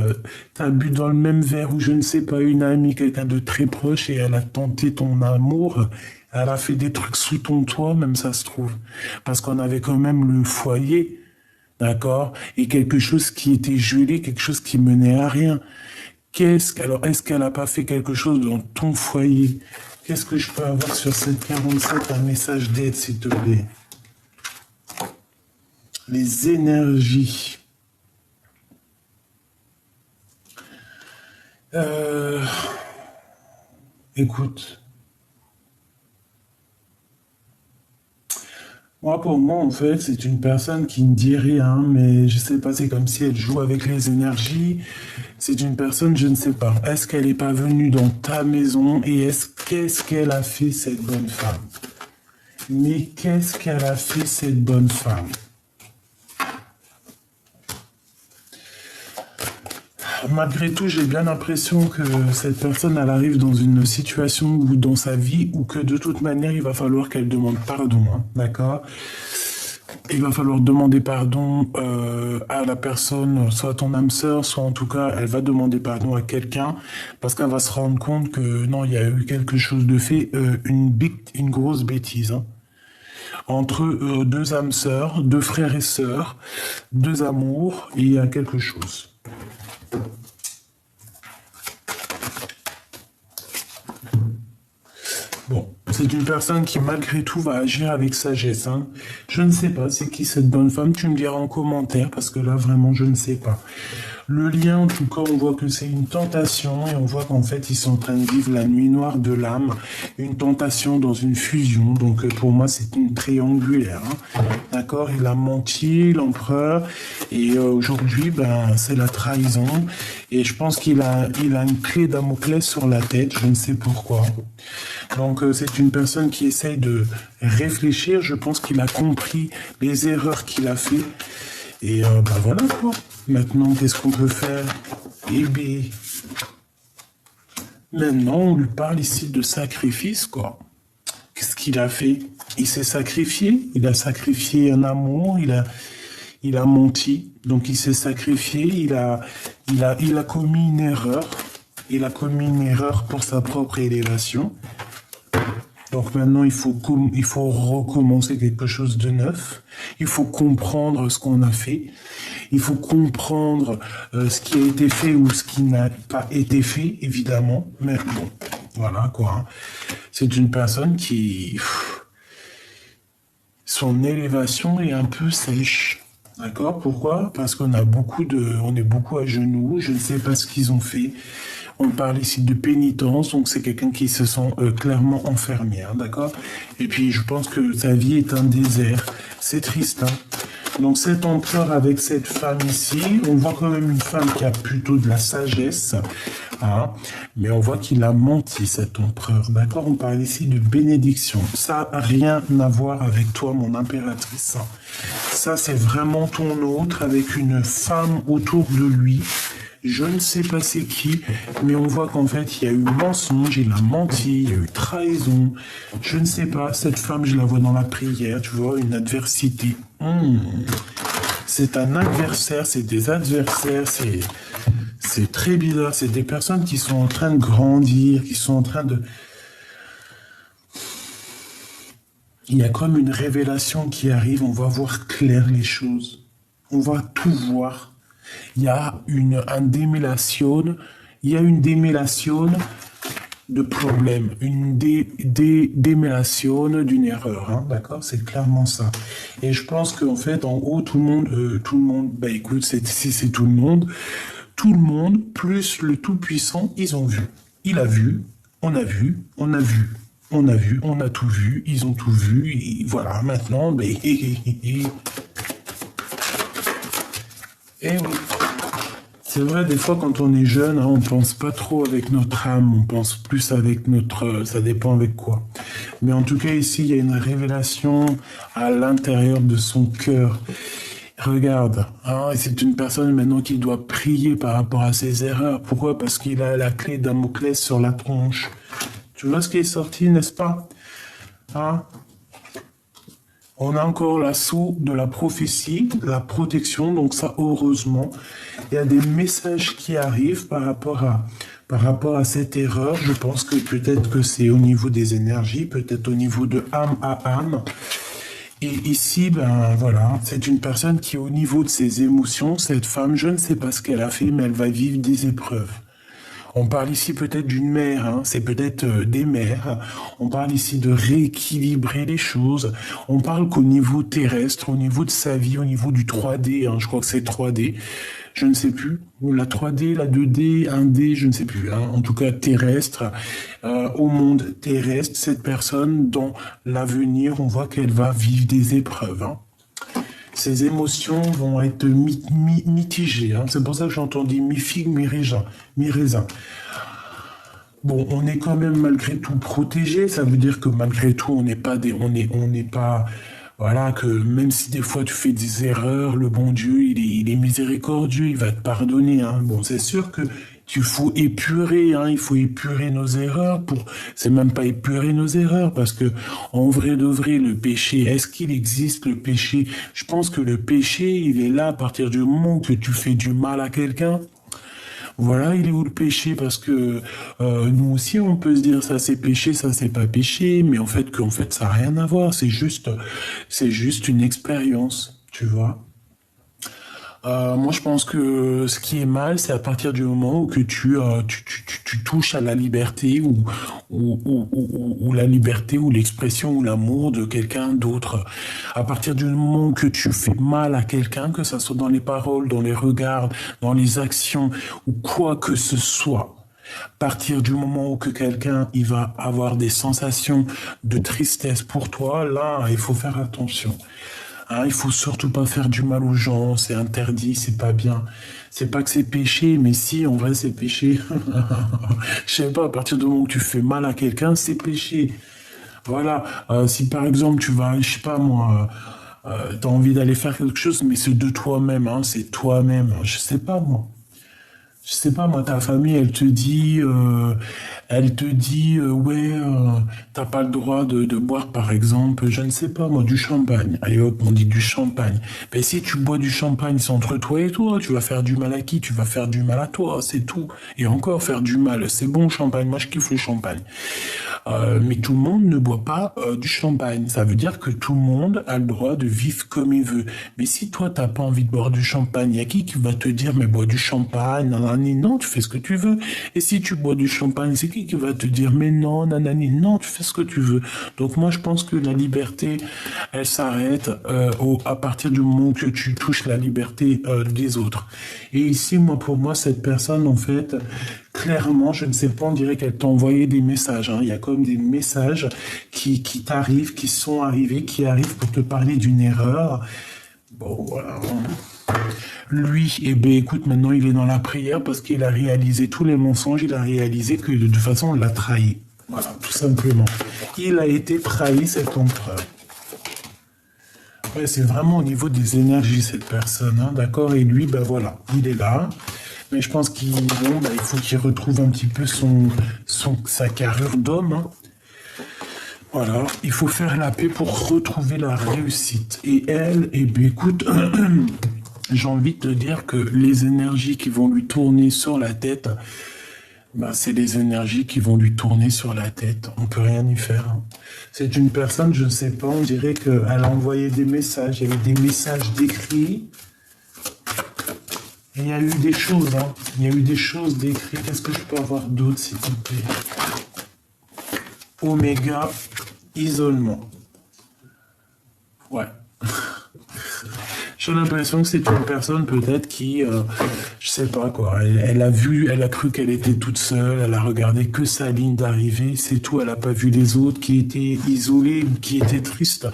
t'as bu dans le même verre ou je ne sais pas, une amie, quelqu'un de très proche et elle a tenté ton amour. Elle a fait des trucs sous ton toit, même ça se trouve. Parce qu'on avait quand même le foyer. D'accord? Et quelque chose qui était gelé, quelque chose qui menait à rien. Alors, est-ce qu'elle n'a pas fait quelque chose dans ton foyer? Qu'est-ce que je peux avoir sur cette 47, un message d'aide, s'il te plaît? Les énergies. Euh, écoute, moi pour moi en fait c'est une personne qui ne dit rien, mais je sais pas, c'est comme si elle joue avec les énergies. C'est une personne, je ne sais pas. Est-ce qu'elle n'est pas venue dans ta maison et qu'est-ce qu'elle a fait cette bonne femme? Mais qu'est-ce qu'elle a fait cette bonne femme? Malgré tout, j'ai bien l'impression que cette personne, elle arrive dans une situation ou dans sa vie où que de toute manière, il va falloir qu'elle demande pardon, hein, d'accord? Il va falloir demander pardon à la personne, soit ton âme sœur, soit en tout cas, elle va demander pardon à quelqu'un parce qu'elle va se rendre compte que non, il y a eu quelque chose de fait, une grosse bêtise, hein, entre deux âmes sœurs, deux frères et sœurs, deux amours, et il y a quelque chose. Bon, c'est une personne qui malgré tout va agir avec sagesse, hein. Je ne sais pas c'est qui cette bonne femme, tu me diras en commentaire parce que là vraiment je ne sais pas. Le lien en tout cas on voit que c'est une tentation et on voit qu'en fait ils sont en train de vivre la nuit noire de l'âme, une tentation dans une fusion, donc pour moi c'est une triangulaire, hein. D'accord, il a menti l'empereur et aujourd'hui ben c'est la trahison et je pense qu'il a une clé Damoclès sur la tête, je ne sais pourquoi. Donc c'est une personne qui essaye de réfléchir. Je pense qu'il a compris les erreurs qu'il a fait. Et bah voilà quoi. Maintenant, qu'est-ce qu'on peut faire? Eh bien, maintenant, on lui parle ici de sacrifice, quoi. Qu'est-ce qu'il a fait? Il s'est sacrifié. Il a sacrifié un amour. Il a menti. Donc, il s'est sacrifié. Il a commis une erreur. Il a commis une erreur pour sa propre élévation. Donc maintenant, il faut recommencer quelque chose de neuf. Il faut comprendre ce qu'on a fait. Il faut comprendre ce qui a été fait ou ce qui n'a pas été fait, évidemment. Mais bon, voilà quoi, hein. C'est une personne qui... Son élévation est un peu sèche. D'accord? Pourquoi? Parce on est beaucoup à genoux. Je ne sais pas ce qu'ils ont fait. On parle ici de pénitence, donc c'est quelqu'un qui se sent clairement enfermé, hein, d'accord? Et puis je pense que sa vie est un désert. C'est triste, hein? Donc cet empereur avec cette femme ici, on voit quand même une femme qui a plutôt de la sagesse, hein, mais on voit qu'il a menti cet empereur, d'accord? On parle ici de bénédiction. Ça n'a rien à voir avec toi, mon impératrice. Ça, c'est vraiment ton autre avec une femme autour de lui. Je ne sais pas c'est qui, mais on voit qu'en fait, il y a eu mensonge, il a menti, il y a eu trahison. Je ne sais pas, cette femme, je la vois dans la prière, tu vois, une adversité. C'est un adversaire, c'est des adversaires, c'est très bizarre. C'est des personnes qui sont en train de grandir, qui sont en train de... Il y a comme une révélation qui arrive, on va voir clair les choses. On va tout voir. Il y a une démêlation de problème, une démêlation d'une erreur, hein, d'accord? C'est clairement ça. Et je pense qu'en fait, en haut, tout le monde, bah écoute, c'est tout le monde, plus le Tout-Puissant, ils ont vu. Il a vu, on a vu, on a vu. On a vu, on a tout vu, ils ont tout vu, et voilà, maintenant, ben, et oui. C'est vrai, des fois, quand on est jeune, hein, on pense pas trop avec notre âme, on pense plus avec notre... ça dépend avec quoi. Mais en tout cas, ici, il y a une révélation à l'intérieur de son cœur. Regarde, hein, c'est une personne maintenant qui doit prier par rapport à ses erreurs. Pourquoi? Parce qu'il a la clé Damoclès sur la tronche. Tu vois ce qui est sorti, n'est-ce pas? Hein? On a encore l'assaut de la prophétie, la protection, donc ça, heureusement. Il y a des messages qui arrivent par rapport à cette erreur. Je pense que peut-être que c'est au niveau des énergies, peut-être au niveau de âme à âme. Et ici, ben voilà, c'est une personne qui, au niveau de ses émotions, cette femme, je ne sais pas ce qu'elle a fait, mais elle va vivre des épreuves. On parle ici peut-être d'une mère, hein, c'est peut-être des mères. On parle ici de rééquilibrer les choses. On parle qu'au niveau terrestre, au niveau de sa vie, au niveau du 3D, hein, je crois que c'est 3D, je ne sais plus, ou la 3D, la 2D, 1D, je ne sais plus, hein, en tout cas terrestre, au monde terrestre, cette personne, dans l'avenir, on voit qu'elle va vivre des épreuves, hein. Ses émotions vont être mitigées, hein. C'est pour ça que j'entends dire mi-figue, mi-raisin, mi-raisin. Bon, on est quand même malgré tout protégé. Ça veut dire que malgré tout, on n'est pas, voilà, que même si des fois tu fais des erreurs, le bon Dieu, il est miséricordieux, il va te pardonner, hein. Bon, c'est sûr que il faut épurer, hein, il faut épurer nos erreurs c'est même pas épurer nos erreurs parce que en vrai de vrai, le péché, est-ce qu'il existe le péché? Je pense que le péché, il est là à partir du moment que tu fais du mal à quelqu'un. Voilà, il est où le péché? Parce que nous aussi, on peut se dire ça c'est péché, ça c'est pas péché, mais qu'en fait, ça n'a rien à voir. C'est juste une expérience, tu vois. Moi, je pense que ce qui est mal, c'est à partir du moment où que tu touches à la liberté ou la liberté ou l'expression ou l'amour de quelqu'un d'autre. À partir du moment où que tu fais mal à quelqu'un, que ça soit dans les paroles, dans les regards, dans les actions ou quoi que ce soit. À partir du moment où que quelqu'un il va avoir des sensations de tristesse pour toi, là, il faut faire attention. Hein, il faut surtout pas faire du mal aux gens, c'est interdit, c'est pas bien. C'est pas que c'est péché, mais si, en vrai, c'est péché. Je sais pas, à partir du moment où tu fais mal à quelqu'un, c'est péché. Voilà. Si par exemple, tu vas, je sais pas moi, t'as envie d'aller faire quelque chose, mais c'est de toi-même, hein, c'est toi-même. Je sais pas moi. Je sais pas, moi, ta famille, elle te dit, ouais, t'as pas le droit de boire, par exemple, je ne sais pas, moi, du champagne. Allez hop, on dit du champagne. Mais si tu bois du champagne, c'est entre toi et toi, tu vas faire du mal à qui? Tu vas faire du mal à toi, c'est tout. Et encore faire du mal, c'est bon, le champagne, moi, je kiffe le champagne. Mais tout le monde ne boit pas du champagne. Ça veut dire que tout le monde a le droit de vivre comme il veut. Mais si toi, t'as pas envie de boire du champagne, il y a qui va te dire, mais bois du champagne, nanani, non, tu fais ce que tu veux. Et si tu bois du champagne, c'est qui va te dire, mais non, nanani, non, tu fais ce que tu veux. Donc moi, je pense que la liberté, elle s'arrête à partir du moment que tu touches la liberté des autres. Et ici, moi, pour moi, cette personne, en fait, clairement, je ne sais pas, on dirait qu'elle t'a envoyé des messages, hein. Il y a comme des messages qui t'arrivent, qui sont arrivés, qui arrivent pour te parler d'une erreur. Bon, voilà. Lui, eh ben, écoute, maintenant il est dans la prière parce qu'il a réalisé tous les mensonges, il a réalisé que de toute façon on l'a trahi. Voilà, tout simplement. Il a été trahi, cet empereur. Ouais, c'est vraiment au niveau des énergies, cette personne, hein, d'accord? Et lui, ben voilà, il est là. Mais je pense il faut qu'il retrouve un petit peu sa carrure d'homme, hein. Voilà, il faut faire la paix pour retrouver la réussite. Et elle, eh bien, écoute, j'ai envie de te dire que les énergies qui vont lui tourner sur la tête, bah, c'est des énergies qui vont lui tourner sur la tête. On peut rien y faire, hein. C'est une personne, je ne sais pas, on dirait qu'elle a envoyé des messages. Il y avait des messages décrits. Et il y a eu des choses, hein. Il y a eu des choses décrites. Est-ce que je peux avoir d'autres, s'il te plaît? Oméga, isolement. Ouais. J'ai l'impression que c'est une personne peut-être qui, je sais pas quoi, elle a cru qu'elle était toute seule, elle a regardé que sa ligne d'arrivée, c'est tout, elle a pas vu les autres qui étaient isolés, ou qui étaient tristes,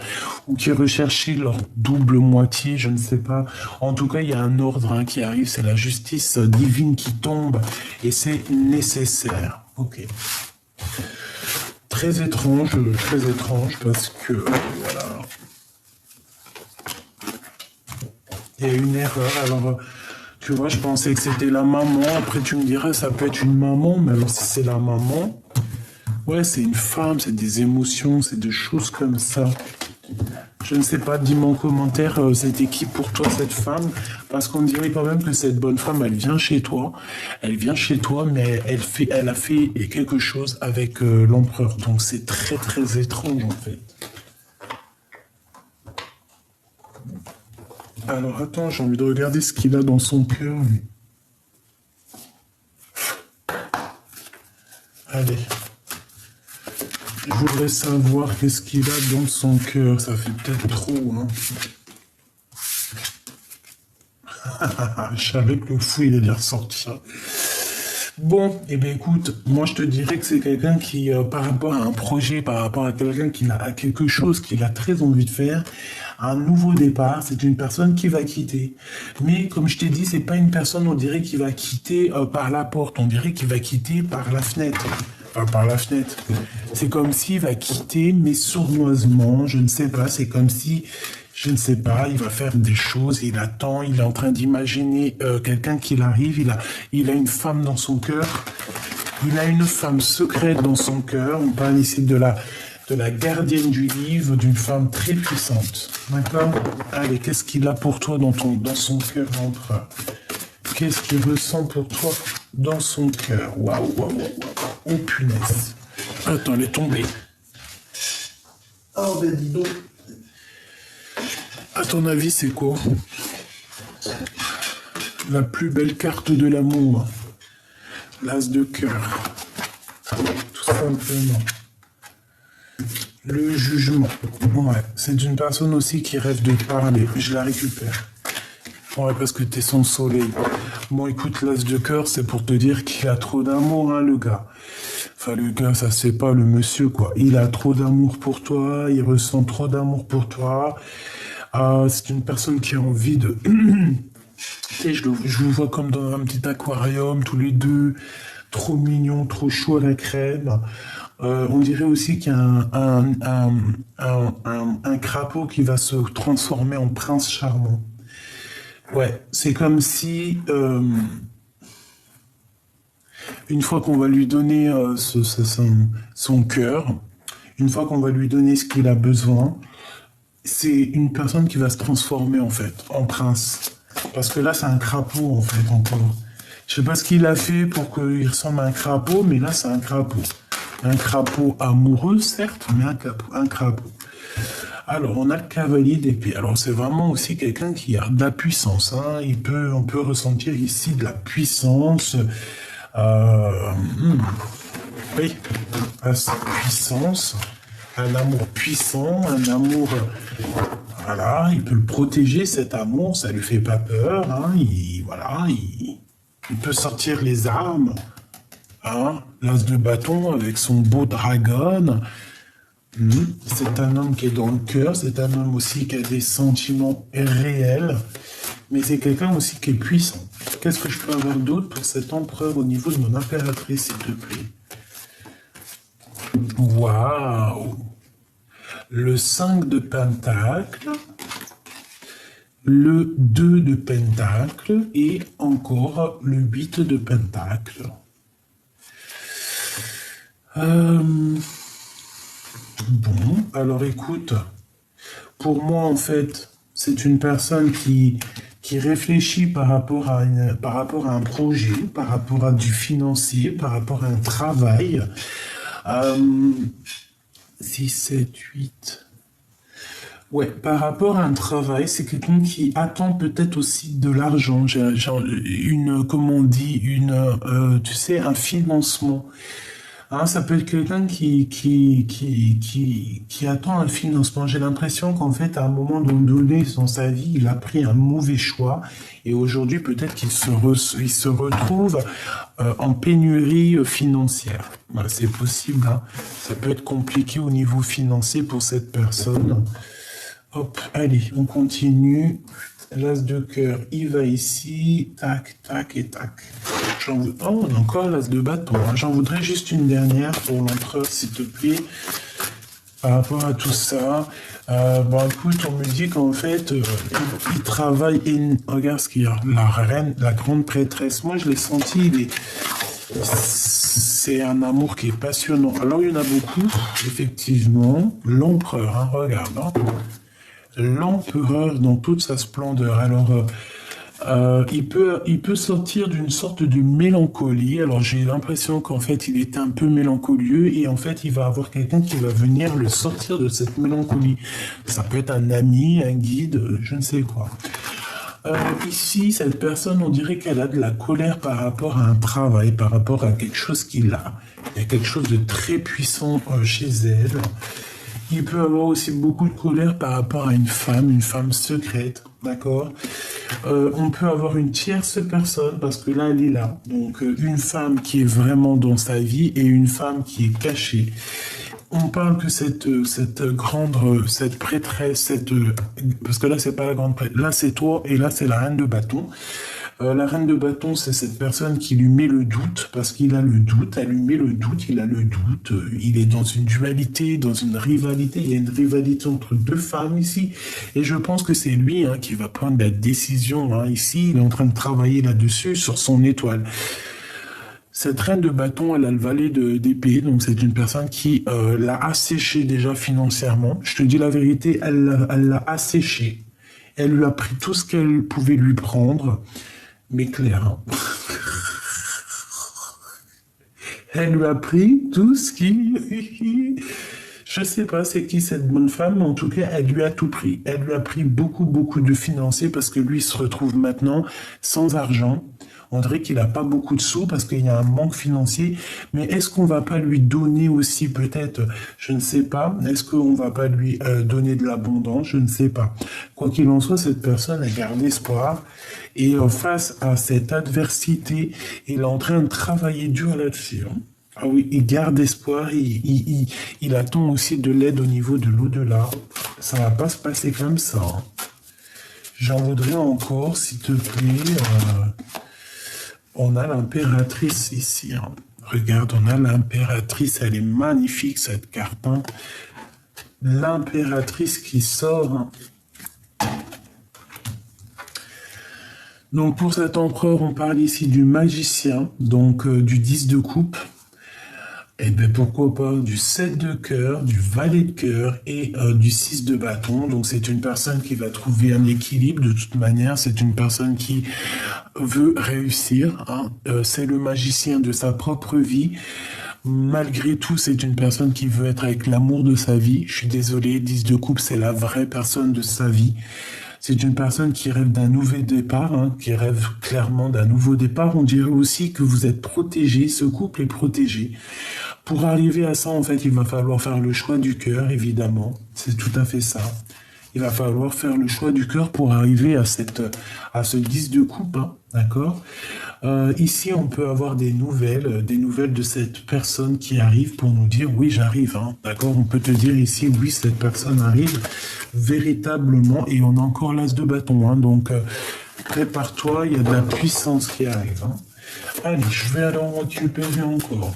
ou qui recherchaient leur double moitié, je ne sais pas. En tout cas, il y a un ordre, hein, qui arrive, c'est la justice divine qui tombe, et c'est nécessaire. Ok. Très étrange, parce que, voilà. Il y a une erreur, alors, tu vois, je pensais que c'était la maman, après tu me dirais, ça peut être une maman, mais alors si c'est la maman, ouais, c'est une femme, c'est des émotions, c'est des choses comme ça. Je ne sais pas, dis-moi en commentaire, c'était qui pour toi cette femme, parce qu'on dirait quand même que cette bonne femme, elle vient chez toi, mais elle a fait quelque chose avec l'empereur, donc c'est très très étrange en fait. Alors attends, j'ai envie de regarder ce qu'il a dans son cœur, lui. allez. Je voudrais savoir qu'est-ce qu'il a dans son cœur. Ça fait peut-être trop, hein. Je savais que le fou, il allait ressortir. Bon, eh bien écoute, moi je te dirais que c'est quelqu'un qui, par rapport à un projet, par rapport à quelqu'un qui a quelque chose qu'il a très envie de faire, un nouveau départ, c'est une personne qui va quitter. Mais comme je t'ai dit, c'est pas une personne, on dirait, qui va quitter par la porte, on dirait qu'il va quitter par la fenêtre. Enfin, par la fenêtre. C'est comme s'il va quitter, mais sournoisement, je ne sais pas, c'est comme si... Je ne sais pas, il va faire des choses, il attend, il est en train d'imaginer quelqu'un qui arrive, il a une femme dans son cœur, il a une femme secrète dans son cœur, on parle ici de la gardienne du livre, d'une femme très puissante, d'accord? Allez, qu'est-ce qu'il a pour toi dans son cœur, l'empereur? Qu'est-ce qu'il ressent pour toi dans son cœur? Waouh, waouh, waouh, oh punaise. Attends, elle est tombée. Oh ben dis donc. À ton avis, c'est quoi la plus belle carte de l'amour? L'as de cœur. Tout simplement. Le jugement. Ouais, c'est une personne aussi qui rêve de parler. Je la récupère. Ouais, parce que t'es son soleil. Bon, écoute, l'as de cœur, c'est pour te dire qu'il a trop d'amour, hein, le gars. Enfin, le gars, ça c'est pas le monsieur, quoi. Il a trop d'amour pour toi, il ressent trop d'amour pour toi. C'est une personne qui a envie de... Et je vous vois comme dans un petit aquarium, tous les deux, trop mignons, trop chaud à la crème. On dirait aussi qu'il y a un crapaud qui va se transformer en prince charmant. Ouais, c'est comme si... une fois qu'on va lui donner son cœur, une fois qu'on va lui donner ce qu'il a besoin, c'est une personne qui va se transformer, en fait, en prince. Parce que là, c'est un crapaud, en fait, encore. Je sais pas ce qu'il a fait pour qu'il ressemble à un crapaud, mais là, c'est un crapaud. Un crapaud amoureux, certes, mais un crapaud. Alors, on a le cavalier d'épée. Alors, c'est vraiment aussi quelqu'un qui a de la puissance, hein. On peut ressentir ici de la puissance. Oui, la puissance. Un amour puissant, un amour... Voilà, il peut le protéger, cet amour, ça lui fait pas peur, hein, il peut sortir les armes, hein, l'as de bâton avec son beau dragon. C'est un homme qui est dans le cœur, c'est un homme aussi qui a des sentiments réels, mais c'est quelqu'un aussi qui est puissant. Qu'est-ce que je peux avoir d'autre pour cet empereur au niveau de mon impératrice, s'il te plaît? Waouh! Le 5 de pentacle, le 2 de pentacle et encore le 8 de pentacle. Bon, alors écoute, pour moi en fait, c'est une personne qui réfléchit par rapport à un projet, par rapport à du financier, par rapport à un travail. 6, 7, 8. Ouais, par rapport à un travail, c'est quelqu'un qui attend peut-être aussi de l'argent, comment on dit, tu sais, un financement. Hein, ça peut être quelqu'un qui attend un financement. J'ai l'impression qu'en fait, à un moment donné dans sa vie, il a pris un mauvais choix et aujourd'hui, peut-être qu'il se retrouve en pénurie financière. Voilà, c'est possible, hein. Ça peut être compliqué au niveau financier pour cette personne. Hop, allez, on continue. L'as de cœur, il va ici, tac, tac et tac. Oh, on a encore l'as de bâton. J'en voudrais juste une dernière pour l'empereur, s'il te plaît. Par rapport à tout ça, bon, écoute, on me dit qu'en fait, il travaille et regarde ce qu'il y a. La reine, la grande prêtresse. Moi, je l'ai senti, c'est un amour qui est passionnant. Alors, il y en a beaucoup, effectivement. L'empereur, hein, regarde, hein. L'empereur dans toute sa splendeur. Alors, il peut sortir d'une sorte de mélancolie. Alors, j'ai l'impression qu'en fait, il était un peu mélancolieux et en fait, il va avoir quelqu'un qui va venir le sortir de cette mélancolie. Ça peut être un ami, un guide, je ne sais quoi. Ici, cette personne, on dirait qu'elle a de la colère par rapport à un travail, par rapport à quelque chose qu'il a. Il y a quelque chose de très puissant chez elle. Il peut avoir aussi beaucoup de colère par rapport à une femme secrète, d'accord. On peut avoir une tierce personne, parce que là, elle est là. Donc, une femme qui est vraiment dans sa vie et une femme qui est cachée. On parle que cette prêtresse, parce que là, c'est pas la grande prêtresse, là, c'est toi, et là, c'est la reine de bâton. La reine de bâton, c'est cette personne qui lui met le doute, parce qu'il a le doute, elle lui met le doute, il a le doute, il est dans une dualité, dans une rivalité, il y a une rivalité entre deux femmes ici, et je pense que c'est lui qui va prendre la décision ici, il est en train de travailler là-dessus, sur son étoile. Cette reine de bâton, elle a le valet d'épée, donc c'est une personne qui l'a asséché déjà financièrement. Je te dis la vérité, elle l'a asséché. Elle lui a pris tout ce qu'elle pouvait lui prendre, mais clair. Elle lui a pris tout ce qui... Je sais pas c'est qui cette bonne femme, mais en tout cas, elle lui a tout pris. Elle lui a pris beaucoup, beaucoup de financiers parce que lui, il se retrouve maintenant sans argent. On dirait qu'il n'a pas beaucoup de sous parce qu'il y a un manque financier. Mais est-ce qu'on va pas lui donner aussi peut-être, je ne sais pas, est-ce qu'on va pas lui donner de l'abondance? Je ne sais pas. Quoi qu'il en soit, cette personne a gardé espoir. Et face à cette adversité, il est en train de travailler dur là-dessus. Ah oui, il garde espoir, il attend aussi de l'aide au niveau de l'au-delà. Ça va pas se passer comme ça. J'en voudrais encore, s'il te plaît. On a l'impératrice ici. Regarde, on a l'impératrice. Elle est magnifique, cette carte. L'impératrice qui sort. Donc, pour cet empereur, on parle ici du magicien, donc du 10 de coupe. Et bien, pourquoi pas du 7 de cœur, du valet de cœur et du 6 de bâton. Donc, c'est une personne qui va trouver un équilibre. De toute manière, c'est une personne qui veut réussir. C'est le magicien de sa propre vie. Malgré tout, c'est une personne qui veut être avec l'amour de sa vie. Je suis désolé, 10 de coupe, c'est la vraie personne de sa vie. C'est une personne qui rêve d'un nouveau départ, qui rêve clairement d'un nouveau départ. On dirait aussi que vous êtes protégé, ce couple est protégé. Pour arriver à ça, en fait, il va falloir faire le choix du cœur, évidemment. C'est tout à fait ça. Il va falloir faire le choix du cœur pour arriver à ce 10 de coupe, d'accord. Ici, on peut avoir des nouvelles de cette personne qui arrive pour nous dire, oui, j'arrive, d'accord. On peut te dire ici, oui, cette personne arrive véritablement, et on a encore l'as de bâton, donc prépare-toi, il y a de la puissance qui arrive. Allez, je vais alors en récupérer encore.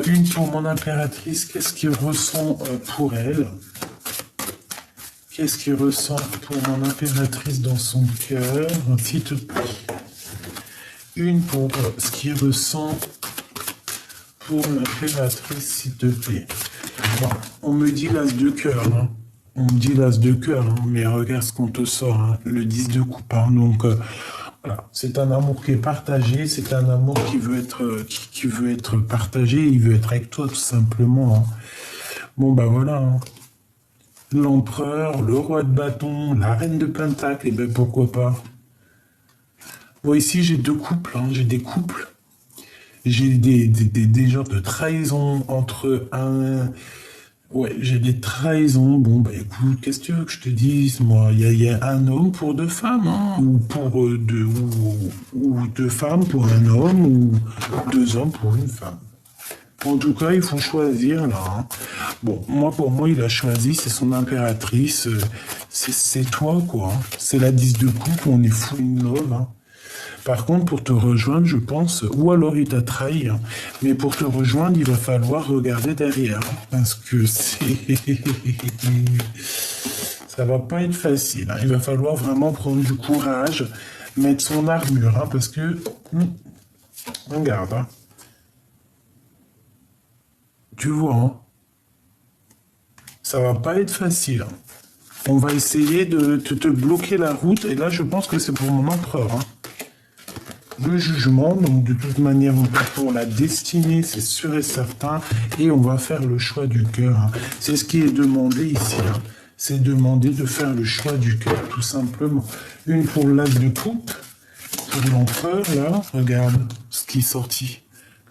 Une pour mon impératrice, qu'est-ce qu'il ressent pour elle? Qu'est-ce qu'il ressent pour mon impératrice dans son cœur, s'il te plaît? Une pour ce qu'il ressent pour l'impératrice, s'il te plaît. Bon, on me dit l'as de cœur, On me dit l'as de cœur, mais regarde ce qu'on te sort, le 10 de coupe, donc... Voilà. C'est un amour qui est partagé, c'est un amour qui veut être partagé, il veut être avec toi tout simplement. Bon ben voilà. L'empereur, le roi de bâton, la reine de pentacle, et ben pourquoi pas. Bon ici j'ai deux couples, j'ai des couples. J'ai des genres de trahison entre un... Ouais, j'ai des trahisons. Bon, bah écoute, qu'est-ce que tu veux que je te dise, moi? Il y a un homme pour deux femmes, ou pour ou deux femmes pour un homme, ou deux hommes pour une femme. En tout cas, il faut choisir, là. Bon, pour moi, il a choisi, c'est son impératrice. C'est toi, quoi. C'est la 10 de coupe, on est full in love, Par contre, pour te rejoindre, je pense, ou alors il t'a trahi, mais pour te rejoindre, il va falloir regarder derrière, parce que ça va pas être facile. Il va falloir vraiment prendre du courage, mettre son armure, parce que, regarde, tu vois, ça va pas être facile. On va essayer de te bloquer la route, et là, je pense que c'est pour mon empereur, Le jugement, donc de toute manière, on va pour la destinée, c'est sûr et certain, et on va faire le choix du cœur. C'est ce qui est demandé ici. C'est demandé de faire le choix du cœur, tout simplement. Une pour l'as de coupe, pour l'empereur, là, regarde ce qui est sorti.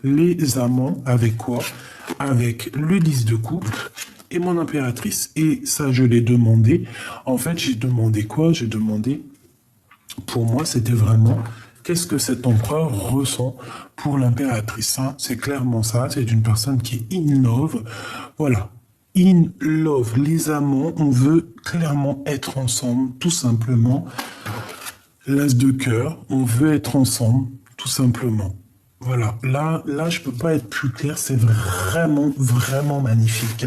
les amants avec quoi? Avec le 10 de coupe et mon impératrice. Et ça, je l'ai demandé. En fait, j'ai demandé quoi? J'ai demandé, pour moi, c'était vraiment, qu'est-ce que cet empereur ressent pour l'impératrice, hein? C'est clairement ça. C'est une personne qui est in love. Voilà. In love. Les amants, on veut clairement être ensemble, tout simplement. L'as de cœur, on veut être ensemble, tout simplement. Voilà, là, je peux pas être plus clair, c'est vraiment, vraiment magnifique.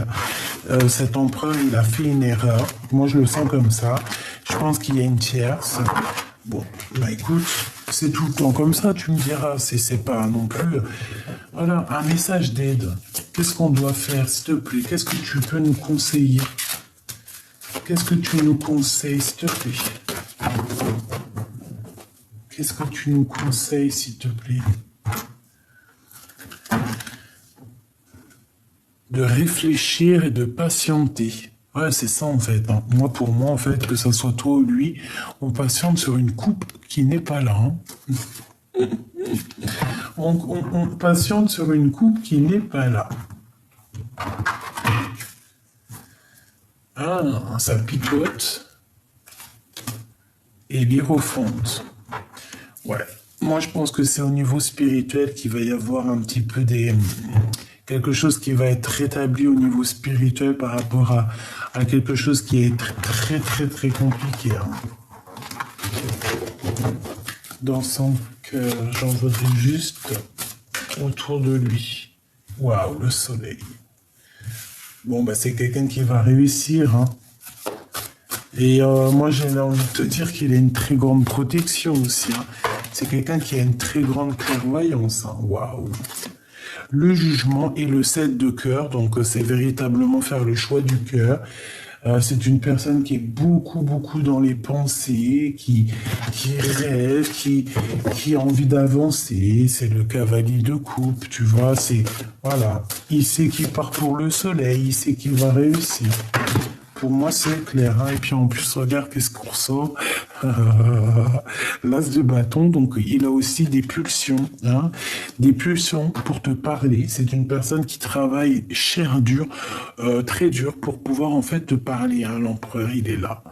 Cet empereur, il a fait une erreur. Moi, je le sens comme ça. Je pense qu'il y a une tierce. Bon, bah écoute, c'est tout le temps comme ça, tu me diras. C'est pas non plus... Voilà, un message d'aide. Qu'est-ce qu'on doit faire, s'il te plaît? Qu'est-ce que tu peux nous conseiller? Qu'est-ce que tu nous conseilles, s'il te plaît? Qu'est-ce que tu nous conseilles, s'il te plaît? De réfléchir et de patienter. Ouais, c'est ça en fait, hein. Moi, pour moi, en fait, que ça soit toi ou lui, on patiente sur une coupe qui n'est pas là, hein. On patiente sur une coupe qui n'est pas là. Ah, ça picote. Et l'hierophante. Ouais. Moi, je pense que c'est au niveau spirituel qu'il va y avoir un petit peu quelque chose qui va être rétabli au niveau spirituel par rapport à quelque chose qui est très, très, très compliqué, hein. Dans son cœur, j'en voudrais juste autour de lui. Waouh, le soleil. Bon, bah, c'est quelqu'un qui va réussir, hein. Et moi, j'ai envie de te dire qu'il a une très grande protection aussi, hein. C'est quelqu'un qui a une très grande clairvoyance, hein. Waouh. Le jugement et le 7 de cœur, donc c'est véritablement faire le choix du cœur. C'est une personne qui est beaucoup, beaucoup dans les pensées, qui rêve, qui a envie d'avancer. C'est le cavalier de coupe, tu vois. Voilà. Il sait qu'il part pour le soleil, il sait qu'il va réussir. Pour moi, c'est clair, hein. Et puis en plus, regarde qu'est-ce qu'on ressort. L'as de bâton, donc il a aussi des pulsions, hein. Des pulsions pour te parler. C'est une personne qui travaille cher, dur, très dur pour pouvoir en fait te parler, hein. L'empereur, il est là.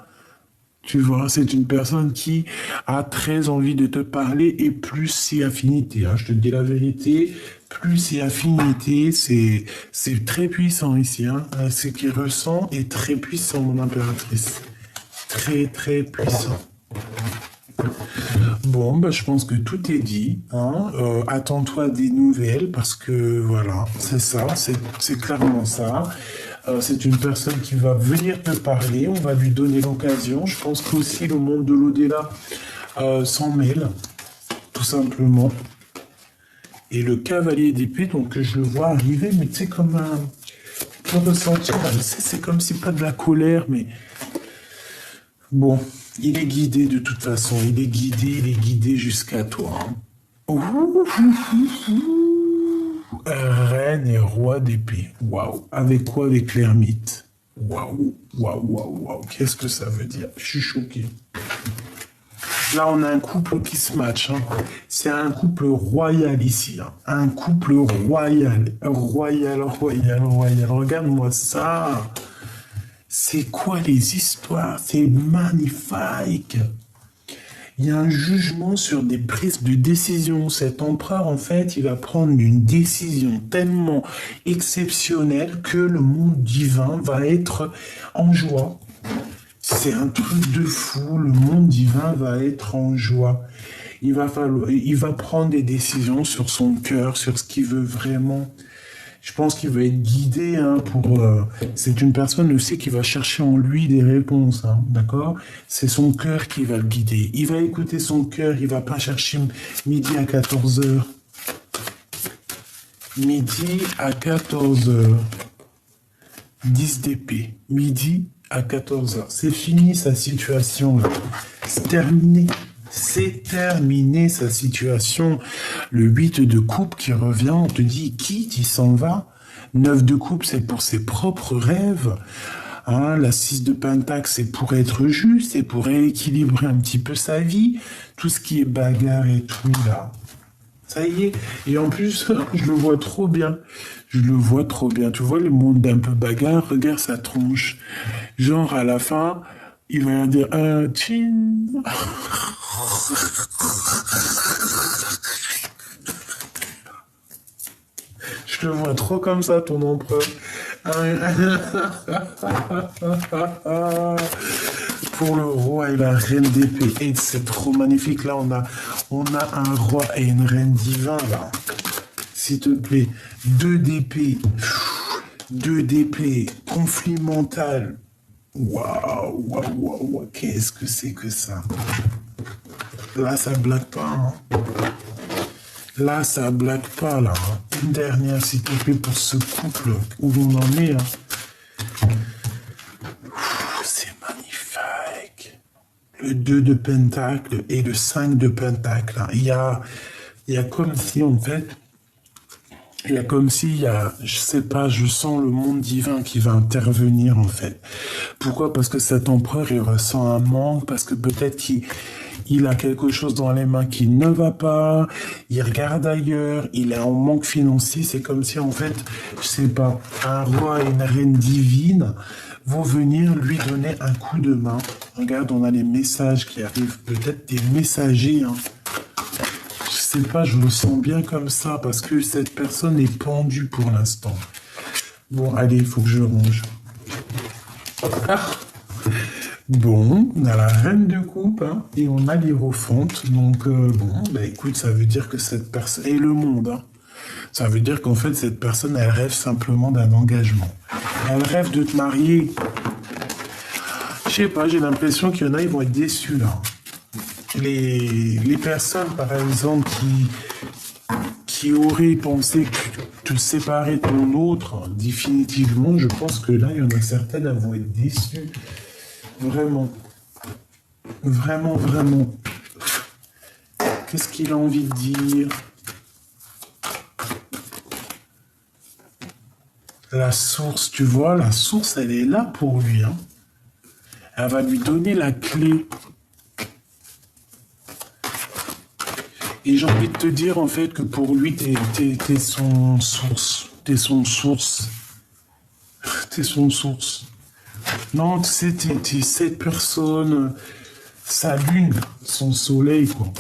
Tu vois, c'est une personne qui a très envie de te parler et plus c'est affinité, hein. Je te dis la vérité, plus c'est affinité, c'est très puissant ici, hein. Ce qu'il ressent est très puissant, mon impératrice. Très, très puissant. Bon, bah, je pense que tout est dit, hein. Attends-toi des nouvelles parce que voilà, c'est ça, c'est clairement ça. C'est une personne qui va venir te parler, on va lui donner l'occasion. Je pense qu'aussi le monde de l'au-delà s'en mêle, tout simplement. Et le cavalier d'épée, donc je le vois arriver, mais tu sais, comme un... Tu peux ressentir, c'est comme si pas de la colère, mais... Bon, il est guidé de toute façon, il est guidé jusqu'à toi, hein. Reine et roi d'épée. Waouh. Avec quoi? Avec l'ermite. Waouh. Waouh, waouh, waouh. Qu'est-ce que ça veut dire? Je suis choqué. Là, on a un couple qui se match, hein. C'est un couple royal ici, hein. Un couple royal. Royal. Regarde-moi ça. C'est quoi les histoires? C'est magnifique. Il y a un jugement sur des prises de décision. Cet empereur, en fait, il va prendre une décision tellement exceptionnelle que le monde divin va être en joie. C'est un truc de fou. Le monde divin va être en joie. Il va prendre des décisions sur son cœur, sur ce qu'il veut vraiment. Je pense qu'il va être guidé, hein, c'est une personne aussi qui va chercher en lui des réponses, hein, d'accord? C'est son cœur qui va le guider. Il va écouter son cœur, il va pas chercher midi à 14 heures. Midi à 14 heures. 10 d'épée. Midi à 14 heures. C'est fini sa situation, là. C'est terminé. C'est terminé sa situation. Le 8 de coupe qui revient, on te dit, il quitte, il s'en va. 9 de coupe, c'est pour ses propres rêves. Hein, la 6 de pentacle, c'est pour être juste, c'est pour rééquilibrer un petit peu sa vie. Tout ce qui est bagarre et tout, là. Ça y est. Et en plus, je le vois trop bien. Je le vois trop bien. Tu vois le monde d'un peu bagarre, regarde sa tronche. Genre, à la fin, il va dire, tchin. Je le vois trop comme ça, ton empereur. Pour le roi et la reine d'épée. Et c'est trop magnifique. Là, on a un roi et une reine divin, là. S'il te plaît. Deux d'épée. Deux d'épée. Conflit mental. Waouh, waouh, waouh, waouh. Qu'est-ce que c'est que ça? Là, ça blague pas, hein. Là, ça blague pas, là. Hein. Une dernière, s'il te plaît, pour ce couple. Où on en est, hein. C'est magnifique. Le 2 de pentacle et le 5 de pentacle. Hein. Il y a comme si, en fait, il y a comme s'il y a, je sais pas, je sens le monde divin qui va intervenir, en fait. Pourquoi? Parce que cet empereur, il ressent un manque, parce que peut-être qu'il a quelque chose dans les mains qui ne va pas, il regarde ailleurs, il est en manque financier, c'est comme si, en fait, je sais pas, un roi et une reine divine vont venir lui donner un coup de main. Regarde, on a les messages qui arrivent, peut-être des messagers, hein. Je sais pas, je le sens bien comme ça, parce que cette personne est pendue pour l'instant. Bon, allez, il faut que je range. Ah. Bon, on a la reine de coupe, hein, et on a l'hiérophante. Donc, bon, bah écoute, ça veut dire que cette personne... Et le monde, hein. Ça veut dire qu'en fait, cette personne, elle rêve simplement d'un engagement. Elle rêve de te marier. Je sais pas, j'ai l'impression qu'il y en a, ils vont être déçus, là. Les personnes, par exemple, qui auraient pensé te séparer de ton autre, définitivement, je pense que là, il y en a certaines, elles vont être déçues. Vraiment. Vraiment, vraiment. Qu'est-ce qu'il a envie de dire? La source, tu vois, la source, elle est là pour lui. Hein. Elle va lui donner la clé. Et j'ai envie de te dire, en fait, que pour lui, t'es son source. T'es son source. T'es son source. Non, tu sais, t'es cette personne, sa lune, son soleil, quoi.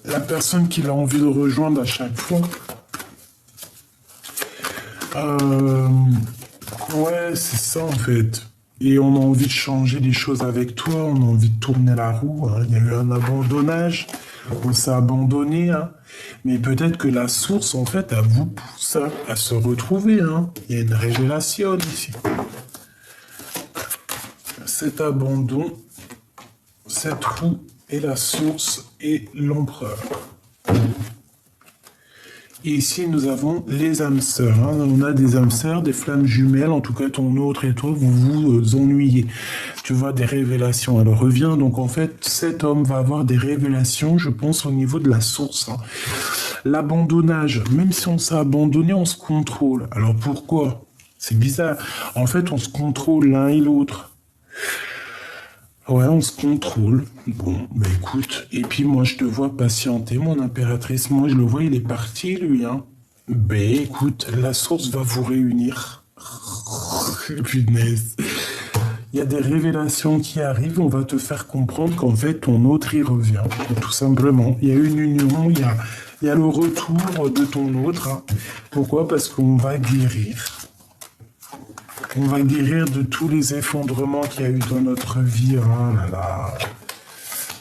La personne qu'il a envie de rejoindre à chaque fois. Ouais, c'est ça, en fait. Et on a envie de changer les choses avec toi, on a envie de tourner la roue. Hein. Il y a eu un abandonnage, on s'est abandonné. Hein. Mais peut-être que la source, en fait, elle vous pousse à se retrouver. Hein. Il y a une révélation ici. Cet abandon, cette roue est la source et l'empereur. Et ici, nous avons les âmes sœurs. Hein. On a des âmes sœurs, des flammes jumelles. En tout cas, ton autre et toi, vous vous ennuyez. Tu vois, des révélations. Elle revient. Donc, en fait, cet homme va avoir des révélations, je pense, au niveau de la source. Hein. L'abandonnage. Même si on s'est abandonné, on se contrôle. Alors, pourquoi? C'est bizarre. En fait, on se contrôle l'un et l'autre. Ouais, on se contrôle. Bon, bah écoute. Et puis moi, je te vois patienter, mon impératrice. Moi, je le vois, il est parti, lui, hein. Bah écoute, la source va vous réunir. Punaise. Il y a des révélations qui arrivent, on va te faire comprendre qu'en fait, ton autre, il revient. Tout simplement. Il y a une union, il y a le retour de ton autre. Hein. Pourquoi? Parce qu'on va guérir. On va guérir de tous les effondrements qu'il y a eu dans notre vie. Oh là là.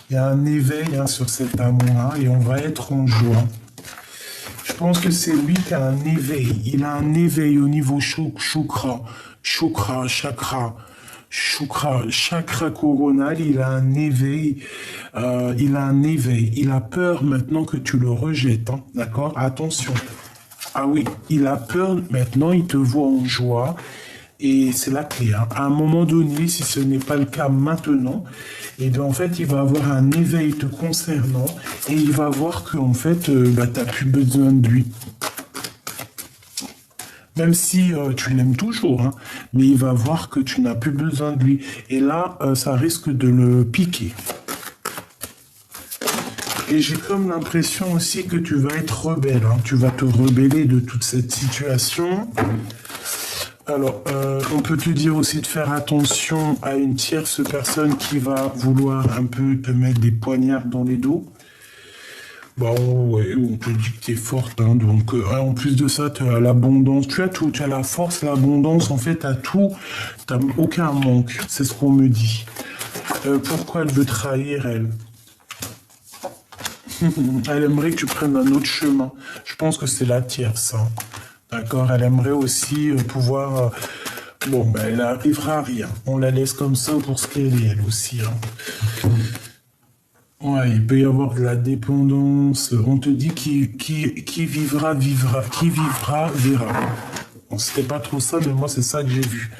Il y a un éveil hein, sur cet amour et on va être en joie. Je pense que c'est lui qui a un éveil. Il a un éveil au niveau chakra, chakra coronal. Il a un éveil. Il a peur maintenant que tu le rejettes. Hein, d'accord? Attention. Ah oui, il a peur. Maintenant, il te voit en joie. Et c'est la clé. Hein. À un moment donné, si ce n'est pas le cas maintenant, et bien en fait, il va avoir un éveil te concernant et il va voir que en fait, tu n'as plus besoin de lui. Même si tu l'aimes toujours, hein, mais il va voir que tu n'as plus besoin de lui. Et là, ça risque de le piquer. Et j'ai comme l'impression aussi que tu vas être rebelle, hein. Tu vas te rebeller de toute cette situation. Alors, on peut te dire aussi de faire attention à une tierce personne qui va vouloir un peu te mettre des poignards dans les dos. Bon, ouais, on te dit que t'es forte, hein, donc en plus de ça, tu as l'abondance, tu as tout, tu as la force, l'abondance, en fait, t'as tout, t'as aucun manque, c'est ce qu'on me dit. Pourquoi elle veut trahir, elle? Elle aimerait que tu prennes un autre chemin. Je pense que c'est la tierce, hein. D'accord? Elle aimerait aussi pouvoir... Bon, ben, elle arrivera à rien. On la laisse comme ça pour ce qu'elle est, elle aussi, hein. Ouais, il peut y avoir de la dépendance. On te dit qui vivra, vivra. Qui vivra, verra. Bon, c'était pas trop ça, mais moi, c'est ça que j'ai vu.